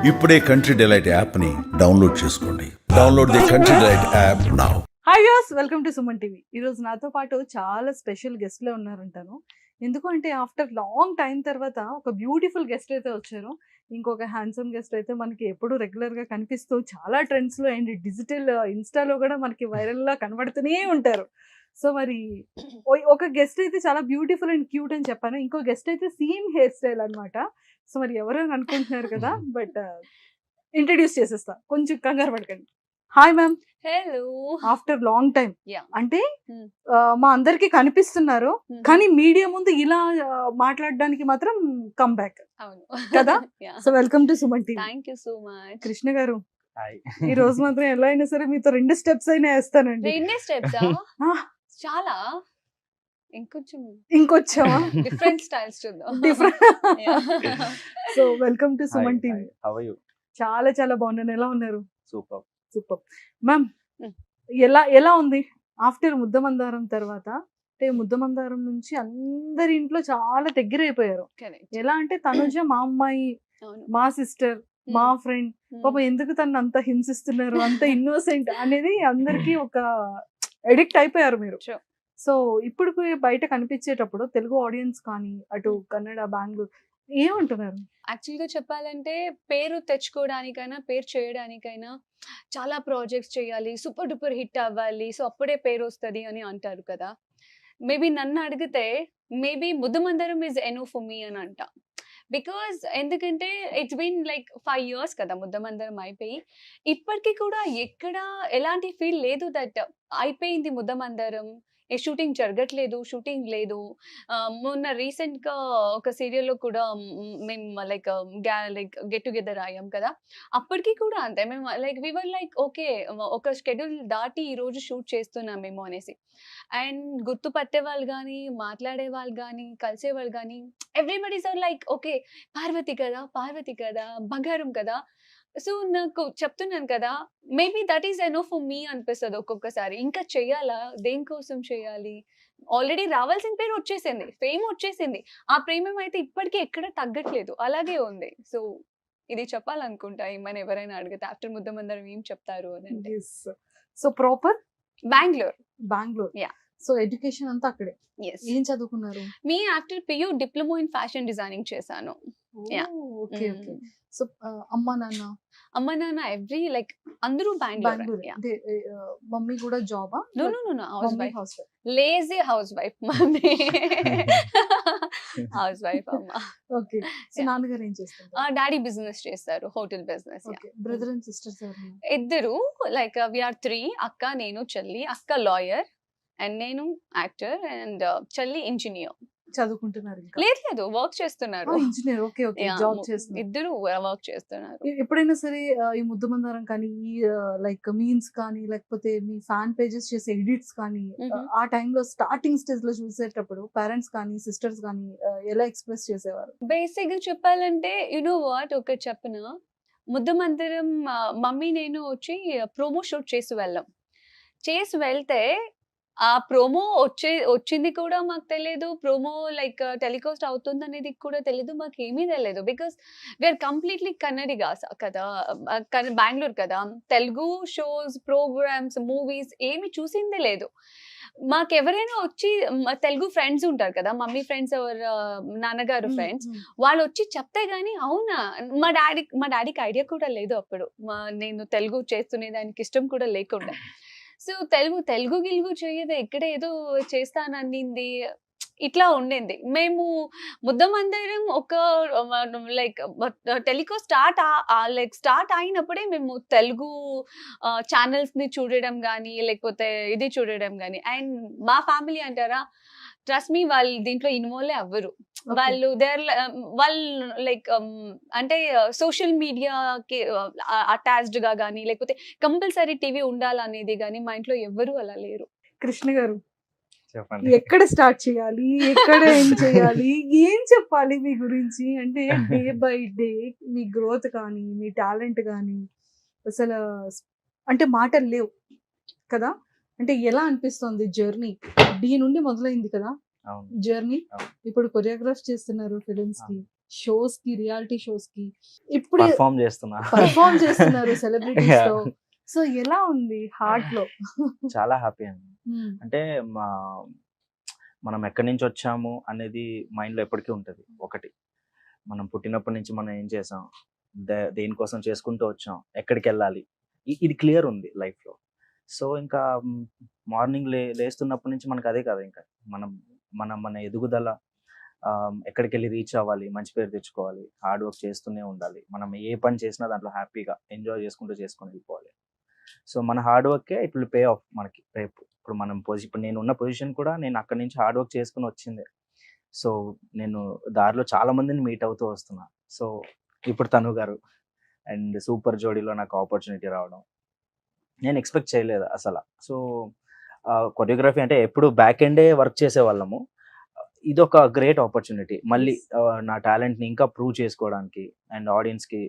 ఇప్పుడే country delight యాప్ని download చేసుకోండి. Download the country delight app now. Hi viewers, welcome to Suman TV. ఈరోజు నాతో పాటు చాలా స్పెషల్ గెస్ట్లే ఉన్నారంటాను. ఎందుకు అంటే ఆఫ్టర్ లాంగ్ టైం తర్వాత ఒక బ్యూటిఫుల్ గెస్ట్ అయితే వచ్చారు. ఇంకొక హ్యాండ్సమ్ గెస్ట్ అయితే మనకి ఎప్పుడు రెగ్యులర్గా కనిపిస్తూ చాలా ట్రెండ్స్లో అండ్ డిజిటల్ ఇన్స్టాలో కూడా మనకి వైరల్లా కనబడుతూనే ఉంటారు. సో మరి ఒక గెస్ట్ అయితే చాలా బ్యూటిఫుల్ అండ్ క్యూట్ అని చెప్పాను. ఇంకో గెస్ట్ అయితే సేమ్ హెయిర్ స్టైల్ అనమాట. సో మరి ఎవరు అని అనుకుంటున్నారు కదా, బట్ ఇంట్రడ్యూస్ చేసేస్తా, కొంచెం కంగారు పడకండి. Hi ma'am. Hello. After long time Yeah. అంటే Hmm. మా అందరికి కనిపిస్తున్నారు, Mhm. కానీ మీడియా ముందు ఇలా మాట్లాడడానికి మాత్రం కమ్ బ్యాక్ అవును కదా? So welcome to Suman TV. Thank you so much. Krishna గారు, హాయ్. ఈ రోజు మాత్రం ఎలా అయినా సరే మీతో 2 స్టెప్స్ అయినా వేస్తానండి. రెండే స్టెప్స్ Ah, చాలా ఇంకొంచెం ఇంకొచ్చావా? డిఫరెంట్ స్టైల్స్ చూద్దాం. Different. Yeah. So welcome to Suman TV. How are you? చాలా చాలా బాగున్నాను. ఎలా ఉన్నారు? సూపర్. Super ma'am. Hmm. ఎలా ఉంది ఆఫ్టర్ ముద్దమందారం తర్వాత? అంటే ముద్దమందారం నుంచి అందరి ఇంట్లో చాలా దగ్గర అయిపోయారు. Correct. ఎలా అంటే తనుజ మా అమ్మాయి, అవును. మా సిస్టర్, మా ఫ్రెండ్, పాపం ఎందుకు తను అంత హింసిస్తున్నారు, అంత ఇన్నోసెంట్ అనేది అందరికి ఒక ఎడిక్ట్ అయిపోయారు మీరు. Sure. సో ఇప్పుడు బయట కనిపించేటప్పుడు తెలుగు ఆడియన్స్ కానీ అటు కన్నడ, బెంగళూరు ఏమంటున్నారు? యాక్చువల్గా చెప్పాలంటే పేరు తెచ్చుకోవడానికైనా పేరు చేయడానికైనా చాలా ప్రాజెక్ట్స్ చేయాలి, సూపర్ డూపర్ హిట్ అవ్వాలి, సో అప్పుడే పేరు వస్తుంది అని అంటారు కదా. మేబీ నన్ను అడిగితే మేబీ ముద్దమందరం ఈజ్ ఎనో ఫర్ మీ అని అంట. బికాజ్ ఎందుకంటే ఇట్స్ బీన్ లైక్ 5 years కదా ముద్దమందరం అయిపోయి. ఇప్పటికీ కూడా ఎక్కడ ఎలాంటి ఫీల్ లేదు దట్ అయిపోయింది ముద్దమందరం, ఏ షూటింగ్ జరగట్లేదు, షూటింగ్ లేదు. మొన్న రీసెంట్గా ఒక సీరియల్లో కూడా మేము లైక్ గెట్ టుగెదర్ అయ్యాం కదా, అప్పటికి కూడా అంతే. మేము లైక్ వీవర్ లైక్ ఓకే, ఒక షెడ్యూల్ దాటి ఈరోజు షూట్ చేస్తున్నాం మేము అనేసి. అండ్ గుర్తుపట్టే వాళ్ళు కానీ, మాట్లాడే వాళ్ళు కానీ, కలిసే వాళ్ళు కానీ, everybody's are like okay Parvati కదా, బంగారం కదా. సో నాకు చెప్తున్నాను కదా, maybe that is enough for me అనిపిస్తుంది ఒక్కొక్కసారి. ఇంకా చెయ్యాలా, దేనికోసం చేయాలి? ఆల్రెడీ రావాల్సిన పేరు వచ్చేసింది, ఫేమ్ వచ్చేసింది, ఆ ప్రేమం అయితే ఇప్పటికీ ఎక్కడ తగ్గట్లేదు, అలాగే ఉంది. సో ఇది చెప్పాలనుకుంటా ఏమైనా ఎవరైనా అడిగితే ఆఫ్టర్ ముద్దమందరం ఏం చెప్తారు అని అంటే. So proper Bengaluru. Bengaluru. Yeah. So education అంతా అక్కడే. ఎస్. ఏం చదువుకున్నారు? మీ after PU diploma in fashion designing చేశాను. Yeah. Okay okay. సో అమ్మా నాన్న అమ్మ నాన్న ఎవ్రీ లైక్ అందరూ బెంగళూరు. బెంగళూరు. అంటే మమ్మీ కూడా జాబా? No housewife, housewife. Lazy housewife mummy. Housewife అమ్మ. ఓకే. So Yeah. నాన్నగారు ఏం చేస్తారు? డాడీ బిజినెస్ చేస్తారు, hotel business. Okay. Brother and sisters ఎవరు? ఇద్దరు లైక్ వీఆర్ 3, అక్క, నేను, చెల్లి. అక్క లాయర్ అండ్ నేను యాక్టర్ అండ్ చెల్లి ఇంజనీర్. చదువుకుంటున్నారు ఇంకా? లేదు వర్క్ చేస్తున్నారు. Engineer. Okay okay. Yeah, job చేస్తున్నారు. ఇద్దరు వర్క్ చేస్తున్నారు. ఎప్పుడైనా సరే ఈ ముద్దమందారం కానీ, ఈ లైక్ మీమ్స్ కానీ, లేకపోతే మీ ఫ్యాన్ పేజెస్ చేసే ఎడిట్స్ కానీ, ఆ టైంలో స్టార్టింగ్ స్టేజ్ లో చూసేటప్పుడు పేరెంట్స్ కానీ, సిస్టర్స్ కానీ ఎలా ఎక్స్ప్రెస్ చేసేవారు? బేసిక్ గా చెప్పాలంటే యునో వాట్, ఒక చెప్పిన ముద్దమందరం మమ్మీ నేను వచ్చి ప్రోమో షూట్ చేసి వెళ్తే ఆ ప్రోమో వచ్చింది కూడా మాకు తెలియదు, ప్రోమో లైక్ టెలికాస్ట్ అవుతుంది అనేది కూడా తెలియదు, మాకు ఏమీ తెలియదు. బికాస్ వీఆర్ కంప్లీట్లీ కన్నడిగా కదా, బెంగళూరు కదా. తెలుగు షోస్, ప్రోగ్రామ్స్, మూవీస్ ఏమి చూసిందే లేదు. మాకు ఎవరైనా వచ్చి తెలుగు ఫ్రెండ్స్ ఉంటారు కదా, మమ్మీ ఫ్రెండ్స్ ఎవరు, నాన్నగారు ఫ్రెండ్స్, వాళ్ళు వచ్చి చెప్తే గానీ అవునా, మా డాడీకి ఐడియా కూడా లేదు అప్పుడు. నేను తెలుగు చేస్తునే దానికి ఇష్టం కూడా లేకుండా. సో తెలుగు గిలుగు చేయదు, ఇక్కడ ఏదో చేస్తానన్నింది, ఇట్లా ఉండింది. మేము ముద్దమందరం ఒక లైక్ టెలికాస్ట్ స్టార్ట్ అయినప్పుడే మేము తెలుగు ఛానల్స్ ని చూడడం కానీ, లేకపోతే ఇది చూడడం కానీ. అండ్ మా ఫ్యామిలీ అంటారా, ట్రస్ట్ మీ, వాళ్ళు దీంట్లో ఇన్వాల్వ్ అవ్వరు. వాళ్ళు లైక్ అంటే సోషల్ మీడియాకి అటాచ్డ్ గా కానీ, లేకపోతే కంపల్సరీ టీవీ ఉండాలనేది కానీ మా ఇంట్లో ఎవ్వరూ అలా లేరు. కృష్ణ గారు, చెప్పండి. ఎక్కడ స్టార్ట్ చేయాలి, ఎక్కడ ఏం చేయాలి, ఏం చెప్పాలి మీ గురించి? అంటే day by day me growth కానీ, మీ టాలెంట్ కానీ అసలు అంటే మాటలు లేవు కదా. అంటే ఎలా అనిపిస్తుంది జర్నీ? డి నుండి మొదలైంది కదా అవును. జర్నీ. అవును. ఇప్పుడు కొరియోగ్రాఫ్ చేస్తున్నారు ఫిలిమ్స్ కి, షోస్ కి, రియాలిటీ షోస్ కి ఇప్పుడు పర్ఫామ్ చేస్తున్నా. పర్ఫామ్ చేస్తున్నారు సెలబ్రిటీస్ తో. సో ఎలా ఉంది హార్ట్ లో? చాలా హ్యాపీ అండి. అంటే మనం ఎక్కడి నుంచి వచ్చాము అనేది మైండ్లో ఎప్పటికీ ఉంటుంది. ఒకటి, మనం పుట్టినప్పటి నుంచి మనం ఏం చేసాం, దేనికోసం చేసుకుంటూ వచ్చాం, ఎక్కడికి వెళ్ళాలి, ఇది క్లియర్ ఉంది లైఫ్లో. సో ఇంకా మార్నింగ్ లేస్తున్నప్పటి నుంచి మనకు అదే కదా, ఇంకా మన ఎదుగుదల, ఎక్కడికి వెళ్ళి రీచ్ అవ్వాలి, మంచి పేరు తెచ్చుకోవాలి, హార్డ్ వర్క్ చేస్తూనే ఉండాలి. మనం ఏ పని చేసినా దాంట్లో హ్యాపీగా ఎంజాయ్ చేసుకుంటూ వెళ్ళిపోవాలి. సో మన హార్డ్ వర్కే ఇట్ విల్ పే ఆఫ్ మనకి రేపు. ఇప్పుడు నేను ఉన్న పొజిషన్ కూడా నేను అక్కడి నుంచి హార్డ్ వర్క్ చేసుకుని వచ్చిందే. సో నేను దారిలో చాలా మందిని మీట్ అవుతూ వస్తున్నా. సో ఇప్పుడు తను గారు అండ్ సూపర్ జోడీలో నాకు ఆపర్చునిటీ రావడం నేను ఎక్స్పెక్ట్ చేయలేదు అసలు. సో కొరియోగ్రఫీ అంటే ఎప్పుడు బ్యాక్ ఎండే వర్క్ చేసేవాళ్ళము. ఇది ఒక గ్రేట్ ఆపర్చునిటీ మళ్ళీ నా టాలెంట్ని ఇంకా ప్రూవ్ చేసుకోవడానికి అండ్ ఆడియన్స్కి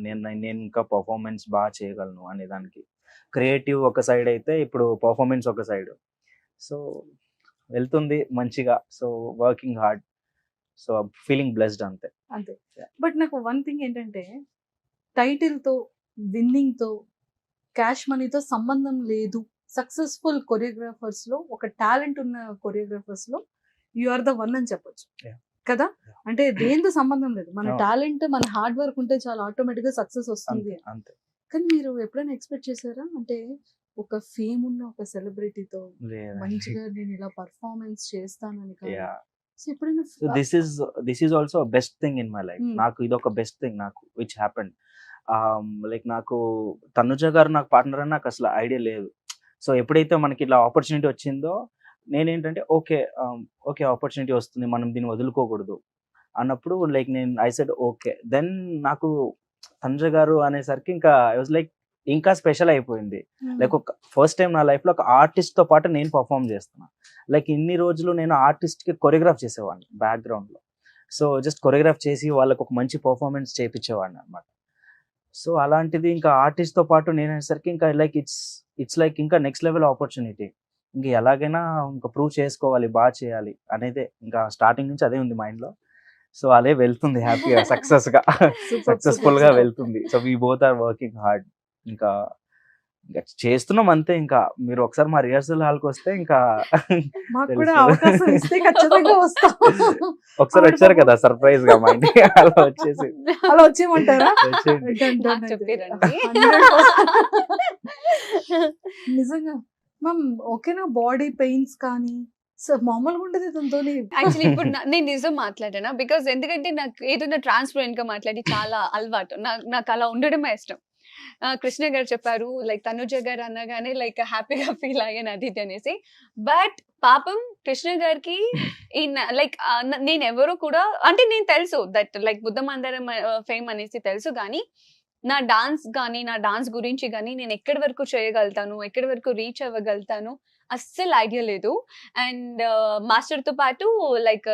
నేను ఇంకా పర్ఫార్మెన్స్ బాగా చేయగలను అనే దానికి. క్రియేటివ్ ఒక సైడ్ అయితే ఇప్పుడు పర్ఫార్మెన్స్ ఒక సైడ్. సో వెళ్తుంది మంచిగా. So working hard. So feeling blessed అంతే. బట్ నాకు వన్ థింగ్ ఏంటంటే, టైటిల్తో, విన్నింగ్తో, క్యాష్ మనీతో సంబంధం లేదు. సక్సెస్ఫుల్ కొరియోగ్రాఫర్స్లో, ఒక టాలెంట్ ఉన్న కొరియోగ్రాఫర్స్లో యు ఆర్ ద వన్ అని చెప్పొచ్చు కదా. అంటే దేంతో సంబంధం లేదు, మన టాలెంట్, మన హార్డ్ వర్క్ ఉంటే చాలా ఆటోమేటిక్గా సక్సెస్ వస్తుంది అంతే. కానీ మీరు ఎప్పుడైనా ఎక్స్పెక్ట్ చేశారా, అంటే ఒక ఫేమ్ ఉన్న ఒక సెలబ్రిటీతో మంచిగా నేను ఇలా పర్ఫార్మెన్స్ చేస్తానని? This is also best thing in my life. నాకు ఇది ఒక బెస్ట్ థింగ్ నాకు విచ్ హ్యాపెండ్. లైక్ నాకు తనుజ గారు నాకు పార్ట్నర్ అని నాకు అసలు ఐడియా లేదు. సో ఎప్పుడైతే మనకి ఇట్లా ఆపర్చునిటీ వచ్చిందో నేనేంటంటే ఓకే ఆపర్చునిటీ వస్తుంది, మనం దీన్ని వదులుకోకూడదు అన్నప్పుడు like I said okay. Then నాకు తనుజ గారు అనేసరికి ఇంకా ఐ వాజ్ లైక్ ఇంకా స్పెషల్ అయిపోయింది. లైక్ ఒక ఫస్ట్ టైం నా లైఫ్లో ఒక ఆర్టిస్ట్తో పాటు నేను పర్ఫామ్ చేస్తున్నా. లైక్ ఇన్ని రోజులు నేను ఆర్టిస్ట్కి కొరియోగ్రాఫ్ చేసేవాడిని బ్యాక్గ్రౌండ్లో. సో జస్ట్ కొరియోగ్రాఫ్ చేసి వాళ్ళకి ఒక మంచి పర్ఫార్మెన్స్ చేయించేవాడిని అనమాట. సో అలాంటిది ఇంకా ఆర్టిస్ట్తో పాటు నేను అనేసరికి ఇంకా లైక్ ఇట్స్ లైక్ ఇంకా నెక్స్ట్ లెవెల్ ఆపర్చునిటీ. ఇంకా ఎలాగైనా ఇంకా ప్రూవ్ చేసుకోవాలి, బాగా చేయాలి అనేది ఇంకా స్టార్టింగ్ నుంచి అదే ఉంది మైండ్లో. సో అదే వెళ్తుంది హ్యాపీగా, సక్సెస్ఫుల్గా వెళ్తుంది. So we both are working hard. ఇంకా చేస్తున్నాం అంతే. ఇంకా మీరు ఒకసారి మా రిహర్సల్ హాల్కి వస్తే ఇంకా ఒకసారి వచ్చారు కదా సర్ప్రైజ్ గా మా ఇంటికి, అలా వచ్చేయమంటారా? నిజంగా మ్యామ్ ఓకేనా? బాడీ పెయిన్స్ కానీ మామూలుగా ఉండదు దాంతో. యాక్చువల్లీ ఇప్పుడు నేను నిజం మాట్లాడానా, బికాస్ ఎందుకంటే నాకు ఏదైనా ట్రాన్స్పరెంట్ గా మాట్లాడి చాలా అలవాటు. నాకు అలా ఉండడమే ఇష్టం. కృష్ణ గారు చెప్పారు లైక్ తనుజ గారు అనగానే లైక్ హ్యాపీగా ఫీల్ అయ్యాను అది అనేసి. బట్ పాపం కృష్ణ గారికి లైక్ నేను ఎవరో కూడా అంటే నేను తెలుసు దట్ లైక్ బుద్ధమందరం ఫేమ్ అనేసి తెలుసు, కానీ నా డాన్స్ కానీ నా డాన్స్ గురించి కానీ నేను ఎక్కడి వరకు చేయగలుగుతాను, ఎక్కడి వరకు రీచ్ అవ్వగలుగుతాను అస్సలు ఐడియా లేదు. అండ్ మాస్టర్తో పాటు లైక్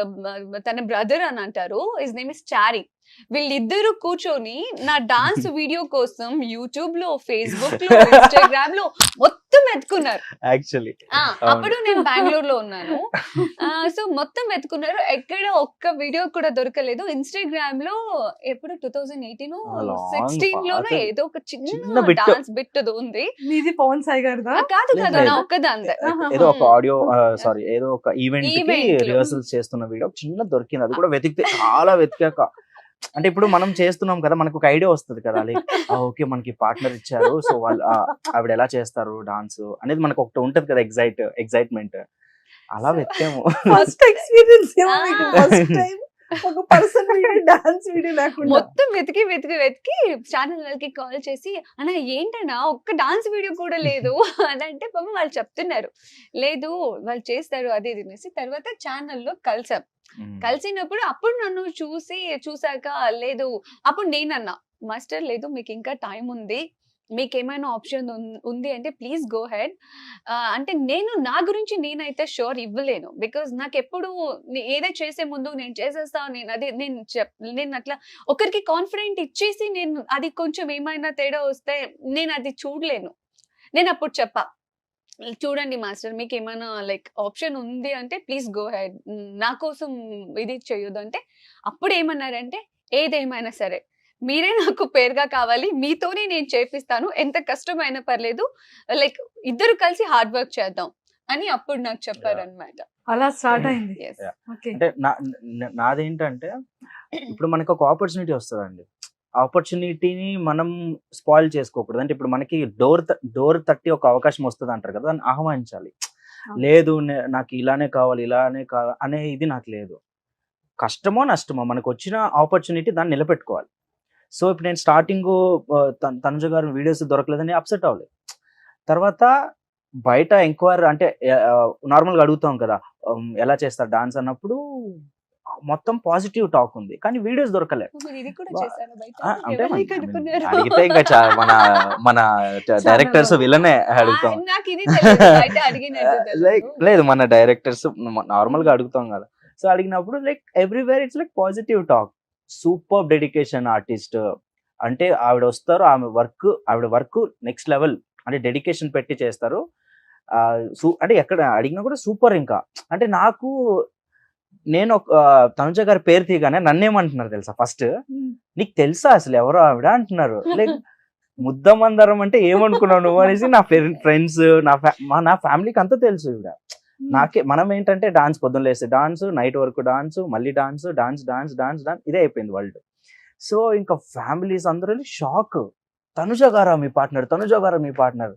తన బ్రదర్ అని అంటారు, హిస్ నేమ్ ఇస్ చారీ. వీళ్ళిద్దరూ కూర్చొని నా డాన్స్ వీడియో కోసం యూట్యూబ్ లో, ఫేస్బుక్ లో, ఇన్స్టాగ్రామ్ లో మొత్తం వెతుకున్నారు. యాక్చువల్లీ అప్పుడు నేను బెంగళూరు లో ఉన్నాను. సో మొత్తం వెతుకున్నారు, ఎక్కడ ఒక్క వీడియో కూడా దొరకలేదు. ఇన్స్టాగ్రామ్ లో ఎప్పుడు 2018 16 లోనో ఏదో ఒక చిన్న డాన్స్ బిట్ ఉంది. మీది పవన్ సాయి గారు కాదు కదా, నా ఒక్కదాందే. ఏదో ఒక ఆడియో సారీ ఏదో ఒక ఈవెంట్ కి రిహర్సల్స్ చేస్తున్న వీడియో చిన్న దొరికింది. అది కూడా వెతికితే చాలా వెతికాక, అంటే ఇప్పుడు మనం చేస్తున్నాం కదా, మనకు ఒక ఐడియా వస్తుంది కదా, లైక్ ఓకే మనకి పార్ట్నర్ ఇచ్చారు, సో వాళ్ళు ఆవిడ ఎలా చేస్తారు డాన్స్ అనేది మనకు ఒకటి ఉంటది కదా, ఎగ్జైట్మెంట్. అలా వెతికాము. ఫస్ట్ ఎక్స్పీరియన్స్ ఒక పర్సన్ డాన్స్ వీడియో లేకుండా మొత్తం వెతికి ఛానల్ వాళ్ళకి కాల్ చేసి అన్న ఏంటన్నా ఒక్క డాన్స్ వీడియో కూడా లేదు అదంటే పాపం వాళ్ళు చెప్తున్నారు లేదు వాళ్ళు చేస్తారు అది అనేసి. తర్వాత ఛానల్లో కలిసినప్పుడు అప్పుడు నన్ను చూసాక లేదు, అప్పుడు నేనన్నా మాస్టర్ లేదు మీకు ఇంకా టైం ఉంది, మీకు ఏమైనా ఆప్షన్ ఉంది అంటే ప్లీజ్ గో హెడ్. అంటే నేను నా గురించి నేనైతే షూర్ ఇవ్వలేను, బికాజ్ నాకు ఎప్పుడు ఏదో చేసే ముందు నేను చేసేస్తాను, నేను అట్లా ఒకరికి కాన్ఫిడెంట్ ఇచ్చేసి నేను అది కొంచెం ఏమైనా తేడా వస్తే నేను అది చూడలేను. నేను అప్పుడు చెప్పా చూడండి మాస్టర్, మీకు ఏమైనా లైక్ ఆప్షన్ ఉంది అంటే ప్లీజ్ గో హెడ్, నా కోసం ఇది చేయొద్దు అంటే, అప్పుడు ఏమన్నారంటే ఏదేమైనా సరే మీరే నాకు పేరుగా కావాలి, మీతోనే నేను చేపిస్తాను, ఎంత కష్టమైనా పర్లేదు, లైక్ ఇద్దరు కలిసి హార్డ్ వర్క్ చేద్దాం అని అప్పుడు నాకు చెప్పారనమాట. అలా స్టార్ట్ అయింది. Yes. ఓకే. అంటే నాదేంటంటే ఇప్పుడు మనకు ఒక ఆపర్చునిటీ వస్తుందండి, ఆపర్చునిటీని మనం స్పాయిల్ చేసుకోకూడదు. అంటే ఇప్పుడు మనకి డోర్ తట్టి ఒక అవకాశం వస్తుంది అంటారు కదా, దాన్ని ఆహ్వానించాలి. లేదు నాకు ఇలానే కావాలి అనే ఇది నాకు లేదు. కష్టమో నష్టమో మనకు వచ్చిన ఆపర్చునిటీ దాన్ని నిలబెట్టుకోవాలి. సో ఇప్పుడు నేను స్టార్టింగ్ తనుజ గారు వీడియోస్ దొరకలేదని అప్సెట్ అవ్వలేదు. తర్వాత బయట ఎంక్వైరీ అంటే నార్మల్గా అడుగుతాం కదా, ఎలా చేస్తారు డాన్స్ అన్నప్పుడు మొత్తం పాజిటివ్ టాక్ ఉంది, కానీ వీడియోస్ దొరకలే. ఇది కూడా వా- చేశారా బయట? అంటే ఎవరిని కనుక్కున్నారు? అడిగితే ఇంకా మన డైరెక్టర్స్ వీళ్ళనే అడుగుతాం. నాకు ఇది తెలియదు, బయట అడిగినట్టు లైక్ తెలుసు. లేదు, మన డైరెక్టర్స్ నార్మల్ గా అడుగుతాం కదా. సో అడిగినప్పుడు like everywhere it's like positive talk. Super dedication artist అంటే ఆవిడ వస్తారు, ఆవిడ వర్క్ నెక్స్ట్ లెవెల్, అంటే డెడికేషన్ పెట్టి చేస్తారు. అంటే ఎక్కడ అడిగినా కూడా సూపర్. ఇంకా అంటే నేను తనుజ గారి పేరు తీయగానే నన్నేమంటున్నారు తెలుసా, ఫస్ట్ నీకు తెలుసా అసలు ఎవరో ఆవిడ అంటున్నారు. లైక్ ముద్దమందరం అంటే ఏమనుకున్నావు నువ్వు అనేసి నా ఫ్రెండ్స్, నా ఫ్యామిలీకి అంతా తెలుసు ఈవిడ. మనం ఏంటంటే డాన్స్ పొద్దున్న లేస్తే డాన్స్, నైట్ వరకు డాన్స్, మళ్ళీ dance dance dance dance dance ఇదే అయిపోయింది వరల్డ్. సో ఇంకా ఫ్యామిలీస్ అందరూ షాక్, తనుజ గారా మీ పార్ట్నర్.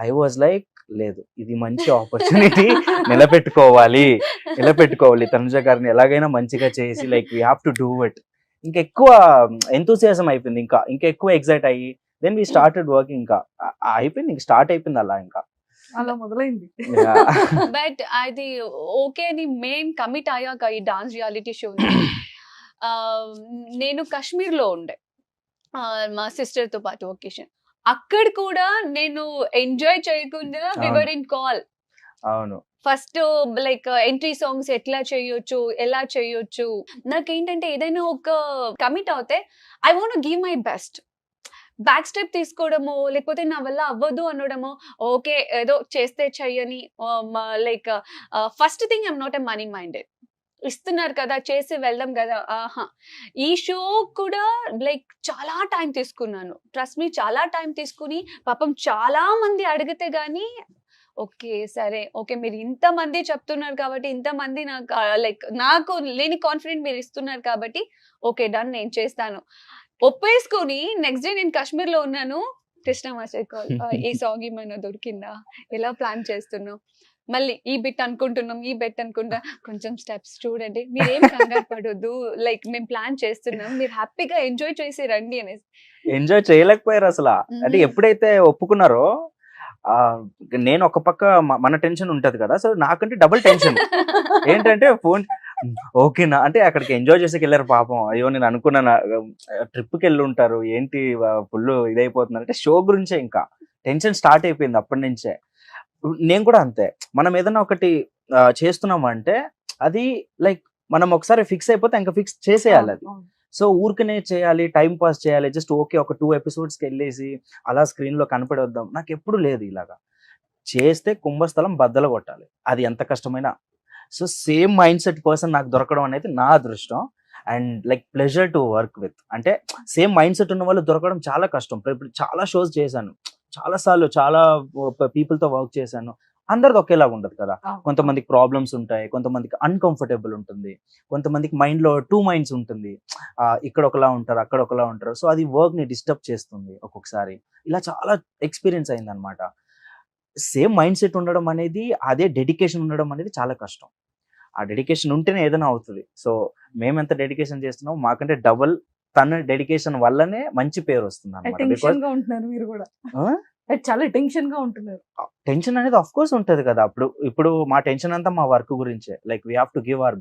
ఐ వాజ్ లైక్ లేదు, ఇది మంచి ఆపర్చునిటీ, నిలబెట్టుకోవాలి తనుజ గారిని ఎలాగైనా మంచిగా చేసి like we have to do it. ఇంకా ఎక్కువ ఎంతూసియాజం అయిపోయింది, ఇంకా ఎక్కువ ఎక్సైట్ అయ్యి దెన్ వీ స్టార్టెడ్ వర్కింగ్. ఇంకా అయిపోయింది, ఇంకా స్టార్ట్ అయిపోయింది అలా. ఇంకా అలా మొదలైంది. బట్ అది ఓకే అని మెయిన్ కమిట్ అయ్యాక ఈ డాన్స్ రియాలిటీ షో నేను కాశ్మీర్లో ఉండే మా సిస్టర్ తో పాటు ఒకేషన్. అక్కడ కూడా నేను ఎంజాయ్ చేయకుండా వివర్ ఇన్ కాల్. అవును, ఫస్ట్ లైక్ ఎంట్రీ సాంగ్స్ ఎట్లా చేయొచ్చు, ఎలా చేయొచ్చు. నాకేంటంటే ఏదైనా ఒక కమిట్ అవుతే I want give my best. Back step తీసుకోవడము, లేకపోతే నా వల్ల అవ్వదు అనడము, ఓకే ఏదో చేస్తే చెయ్యని. Like first thing I'm not a money minded. ఇస్తున్నారు కదా చేసి వెళ్దాం కదా. ఈ షో కూడా లైక్ చాలా టైం తీసుకున్నాను, ట్రస్ట్ మీ, చాలా టైం తీసుకుని పాపం చాలా మంది అడిగితే గానీ ఓకే సరే ఓకే మీరు ఇంతమంది చెప్తున్నారు కాబట్టి, ఇంతమంది నాకు లేని కాన్ఫిడెంట్ మీరు ఇస్తున్నారు కాబట్టి ఓకే డన్ నేను చేస్తాను ఒప్పేసుకుని. నెక్స్ట్ డే నేను కాశ్మీర్ లో ఉన్నాను, కృష్ణ మాస్టర్ కాల్, ఈ సాంగ్ ఏమైనా దొరికిందా, ఎలా ప్లాన్ చేస్తున్నావు, మళ్ళీ ఈ బిట్ అనుకుంటున్నాం, ఈ బెట్ అనుకుంటా, కొంచెం స్టెప్స్ చూడండి, మీరేం కంగారు పడొద్దు, లైక్ మేము ప్లాన్ చేస్తున్నాం, మీరు హ్యాపీగా ఎంజాయ్ చేసి రండి అనేసి. ఎంజాయ్ చేయలేకపోయారు అసలు. అంటే ఎప్పుడైతే ఒప్పుకున్నారో నేను ఒక పక్క మన టెన్షన్ ఉంటది కదా, సో నాకంటే డబుల్ టెన్షన్. ఏంటంటే ఫోన్ ఓకేనా అంటే అక్కడికి ఎంజాయ్ చేసేకి వెళ్ళారు పాపం. అయ్యో నేను అనుకున్నాను ట్రిప్కి వెళ్ళి ఉంటారు, ఏంటి ఫుల్ ఇదైపోతున్నారు అంటే షో గురించే ఇంకా టెన్షన్ స్టార్ట్ అయిపోయింది అప్పటి నుంచే. నేను కూడా అంతే, మనం ఏదైనా ఒకటి చేస్తున్నాం అంటే అది లైక్ మనం ఒకసారి ఫిక్స్ అయిపోతే ఇంకా ఫిక్స్ చేసేయాలి అది. సో ఊరికనే చేయాలి, టైం పాస్ చేయాలి, జస్ట్ ఓకే ఒక 2 ఎపిసోడ్స్కి వెళ్ళేసి అలా స్క్రీన్లో కనపడొద్దాం, నాకు ఎప్పుడు లేదు. ఇలాగా చేస్తే కుంభస్థలం బద్దలు కొట్టాలి, అది ఎంత కష్టమైనా. So same mind set person నాకు దొరకడం అనేది నా అదృష్టం and like pleasure to work with. అంటే సేమ్ మైండ్ సెట్ ఉన్న వాళ్ళు దొరకడం చాలా కష్టం. ఇప్పుడు చాలా షోస్ చేశాను, చాలాసార్లు చాలా పీపుల్తో వర్క్ చేశాను, అందరిది ఒకేలాగా ఉండదు కదా. కొంతమందికి ప్రాబ్లమ్స్ ఉంటాయి, కొంతమందికి అన్కంఫర్టబుల్ ఉంటుంది, కొంతమందికి మైండ్లో 2 మైండ్స్ ఉంటుంది, ఇక్కడ ఒకలా ఉంటారు అక్కడ ఒకలా ఉంటారు. సో అది వర్క్ని డిస్టర్బ్ చేస్తుంది ఒక్కొక్కసారి. ఇలా చాలా ఎక్స్పీరియన్స్ అయింది అనమాట. సేమ్ మైండ్ సెట్ ఉండడం అనేది, అదే డెడికేషన్ ఉండడం అనేది చాలా కష్టం. ఆ డెడికేషన్ ఉంటేనే ఏదైనా అవుతుంది. సో మేము ఎంత డెడికేషన్ చేస్తున్నాం, మాకంటే డబుల్ తన డెడికేషన్ వల్లనే మంచి పేరు వస్తుంది అనమాట. టెన్షన్ గా ఉంటున్నారు మీరు కూడా, చాలా టెన్షన్ గా ఉంటున్నారు. టెన్షన్ అనేది ఆఫ్ కోర్స్ ఉంటది కదా. ఇప్పుడు మా టెన్షన్ అంతా మా వర్క్ గురించే. Like we have to give our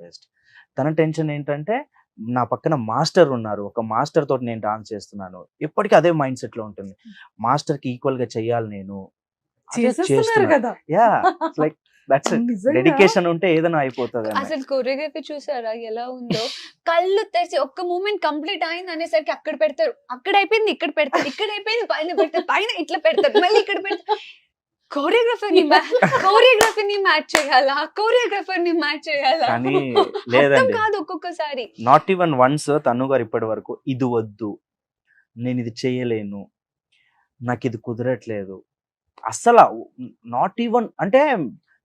best. తన టెన్షన్ ఏంటంటే నా పక్కన మాస్టర్ ఉన్నారు, ఒక మాస్టర్ తోటి నేను డాన్స్ చేస్తున్నాను, ఎప్పటికీ అదే మైండ్ సెట్ లో ఉంటుంది. మాస్టర్ కి ఈక్వల్ గా చెయ్యాలి నేను. చేస్తున్నారు కదా. యా లైక్ దట్స్ నిజంగా డెడికేషన్ ఉంటే ఏదైనా అయిపోతుంది అన్నయ్య. అసలు కొరియోగ్రఫీ చూసారా ఎలా ఉందో? కళ్ళు తెరిచి ఒక్క మూమెంట్ కంప్లీట్ అయింది అనేసరికి అక్కడ పెడతారు, అక్కడ అయిపోయింది ఇక్కడ పెడతారు, ఇక్కడ అయిపోయింది పైన పెడతారు, పైన ఇట్లా పెడతారు, మళ్ళీ ఇక్కడ పెడతారు. కోరియోగ్రఫీని మ్యాచ్ చేయాలా, కోరియోగ్రఫర్ ని మ్యాచ్ చేయాలా? కానీ అర్థం లేదండి, కాదు ఒక్కొక్కసారి. నాట్ ఈవెన్ వన్స్ తను గారు ఇప్పటి వరకు ఇది వద్దు, నేను ఇది చేయలేను, నాకు ఇది కుదరట్లేదు, అస్సలు నాట్ ఈవెన్. అంటే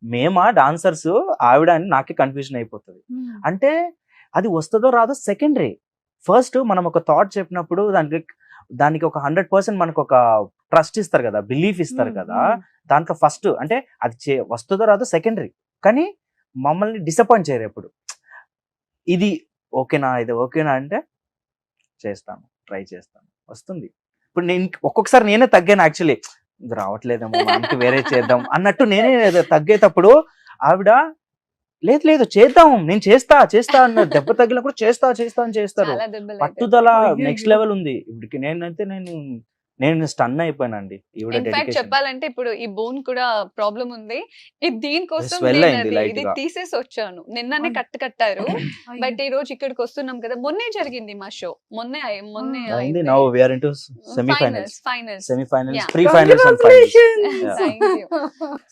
మేమా డాన్సర్స్, ఆవిడ అని నాకే కన్ఫ్యూజన్ అయిపోతుంది. అంటే అది వస్తుందో రాదో సెకండరీ. ఫస్ట్ మనం ఒక థాట్ చెప్పినప్పుడు దానికి ఒక 100% మనకు ఒక ట్రస్ట్ ఇస్తారు కదా, బిలీఫ్ ఇస్తారు కదా, దాంట్లో ఫస్ట్ అంటే అది వస్తుందో రాదో సెకండరీ. కానీ మమ్మల్ని డిసప్పాయింట్ చేయరు ఎప్పుడు. ఇది ఓకేనా, ఇది ఓకేనా అంటే చేస్తాను, ట్రై చేస్తాను, వస్తుంది. ఇప్పుడు నేను ఒక్కొక్కసారి నేనే తగ్గాను యాక్చువల్లీ, ఇది రావట్లేదేమో మనకి వేరే చేద్దాం అన్నట్టు నేనే తగ్గేటప్పుడు ఆవిడ లేదు లేదు చేద్దాం, నేను చేస్తా అన్న, దెబ్బ తగిలిన కూడా చేస్తా అని చేస్తారు. చాలా దెబ్బలు అయితే. పట్టుదల అయ్యయ్యో. నెక్స్ట్ లెవెల్ ఉంది. ఇప్పటికి నేను స్టన్ అయిపోయానండి. ఈవిడ ఇన్ఫాక్ట్ డెడికేషన్ చెప్పాలంటే ఇప్పుడు ఈ బోన్ కూడా ప్రాబ్లం ఉంది. ఇది దీనికోసం Swell నేను అయింది light ఇది గా. తీసేసి వచ్చాను. నిన్ననే కట్టారు. బట్ ఈ రోజు ఇక్కడికి వస్తున్నాం కదా, మొన్నే జరిగింది మా షో. మొన్నే అయింది. Now we are into semifinals, Yeah. Pre finals and finals.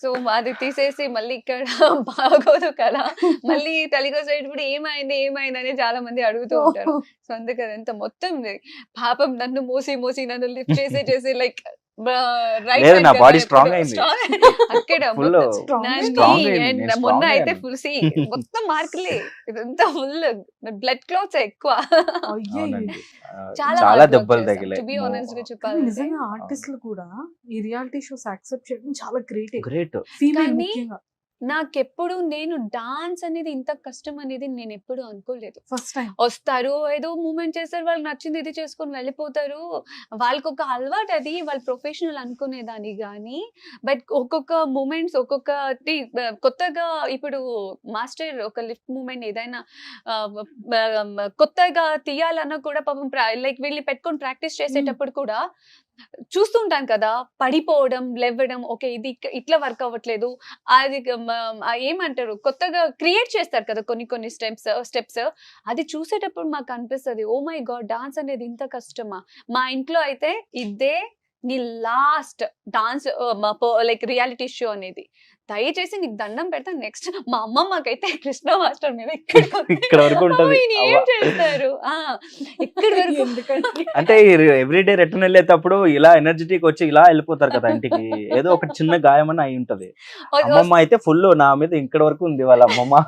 So అది తీసేసి మళ్ళీ ఇక్కడ బాగోదు కదా, మళ్ళీ తెలుగు ఏమైంది అని చాలా మంది అడుగుతూ ఉంటారు. సో అందుకని అంత మొత్తం పాపం నన్ను మోసి నన్ను లిఫ్ట్ చేసి లైక్ లేదు, నా body strong అయింది. అక్కడ Full strong అయింది, నేను మొన్న strong అయితే అయ్యాను. ఫుల్ మొత్తం మార్కులే, ఇదంతా ఫుల్ బ్లడ్ క్లాట్స్ ఎక్కువ. అవునండి. చాలా చాలా hard work దెబ్బలు చేశాం. తగిలాయి. To be honest గా కానీ చెప్పాలంటే నిజంగా ఆర్టిస్టులు కూడా ఈ రియాలిటీ షోస్ యాక్సెప్ట్ చేయడం చాలా గ్రేట్. గ్రేట్. ఫీమేల్ కానీ ముఖ్యంగా నాకెప్పుడు నేను డాన్స్ అనేది ఇంత కష్టం అనేది నేను ఎప్పుడు అనుకోలేదు. First time. వస్తారు, ఏదో మూమెంట్ చేస్తారు, వాళ్ళకి నచ్చింది ఇది చేసుకొని వెళ్ళిపోతారు. వాళ్ళకి ఒక అలవాటు, అది వాళ్ళ ప్రొఫెషనల్ అనుకునేదాన్ని. కానీ బట్ ఒక్కొక్క మూమెంట్స్ ఒక్కొక్కటి కొత్తగా, ఇప్పుడు మాస్టర్ ఒక లిఫ్ట్ మూమెంట్ ఏదైనా కొత్తగా తీయాలన్నా కూడా పాపం లైక్ వీళ్ళు పెట్టుకొని ప్రాక్టీస్ చేసేటప్పుడు కూడా చూస్తుంటాను కదా, పడిపోవడం, లేవడం, ఓకే ఇది ఇట్లా వర్క్ అవ్వట్లేదు, అది ఏమంటారు కొత్తగా క్రియేట్ చేస్తారు కదా కొన్ని స్టెప్స్. అది చూసేటప్పుడు మాకు అనిపిస్తుంది, ఓ మై గాడ్, డాన్స్ అనేది ఇంత కష్టమా. మా ఇంట్లో అయితే ఇదే నీ last dance like reality show అనేది, దయచేసి నీకు దండం పెడతా, నెక్స్ట్ మా అమ్మమ్మకైతే కృష్ణ మాస్టర్ మీద ఇక్కడ వరకు ఉంటది. ఏం చేస్తారు ఇక్కడ వరకు. ఎందుకంటే అంటే ఎవ్రీడే రిటర్న్ వెళ్ళేటప్పుడు ఇలా ఎనర్జెటిక్ వచ్చి ఇలా వెళ్ళిపోతారు కదా ఇంటికి, ఏదో ఒక చిన్న గాయమని అయి ఉంటది. అమ్మమ్మ అయితే ఫుల్ నా మీద ఇక్కడ వరకు ఉంది. వాళ్ళ అమ్మమ్మ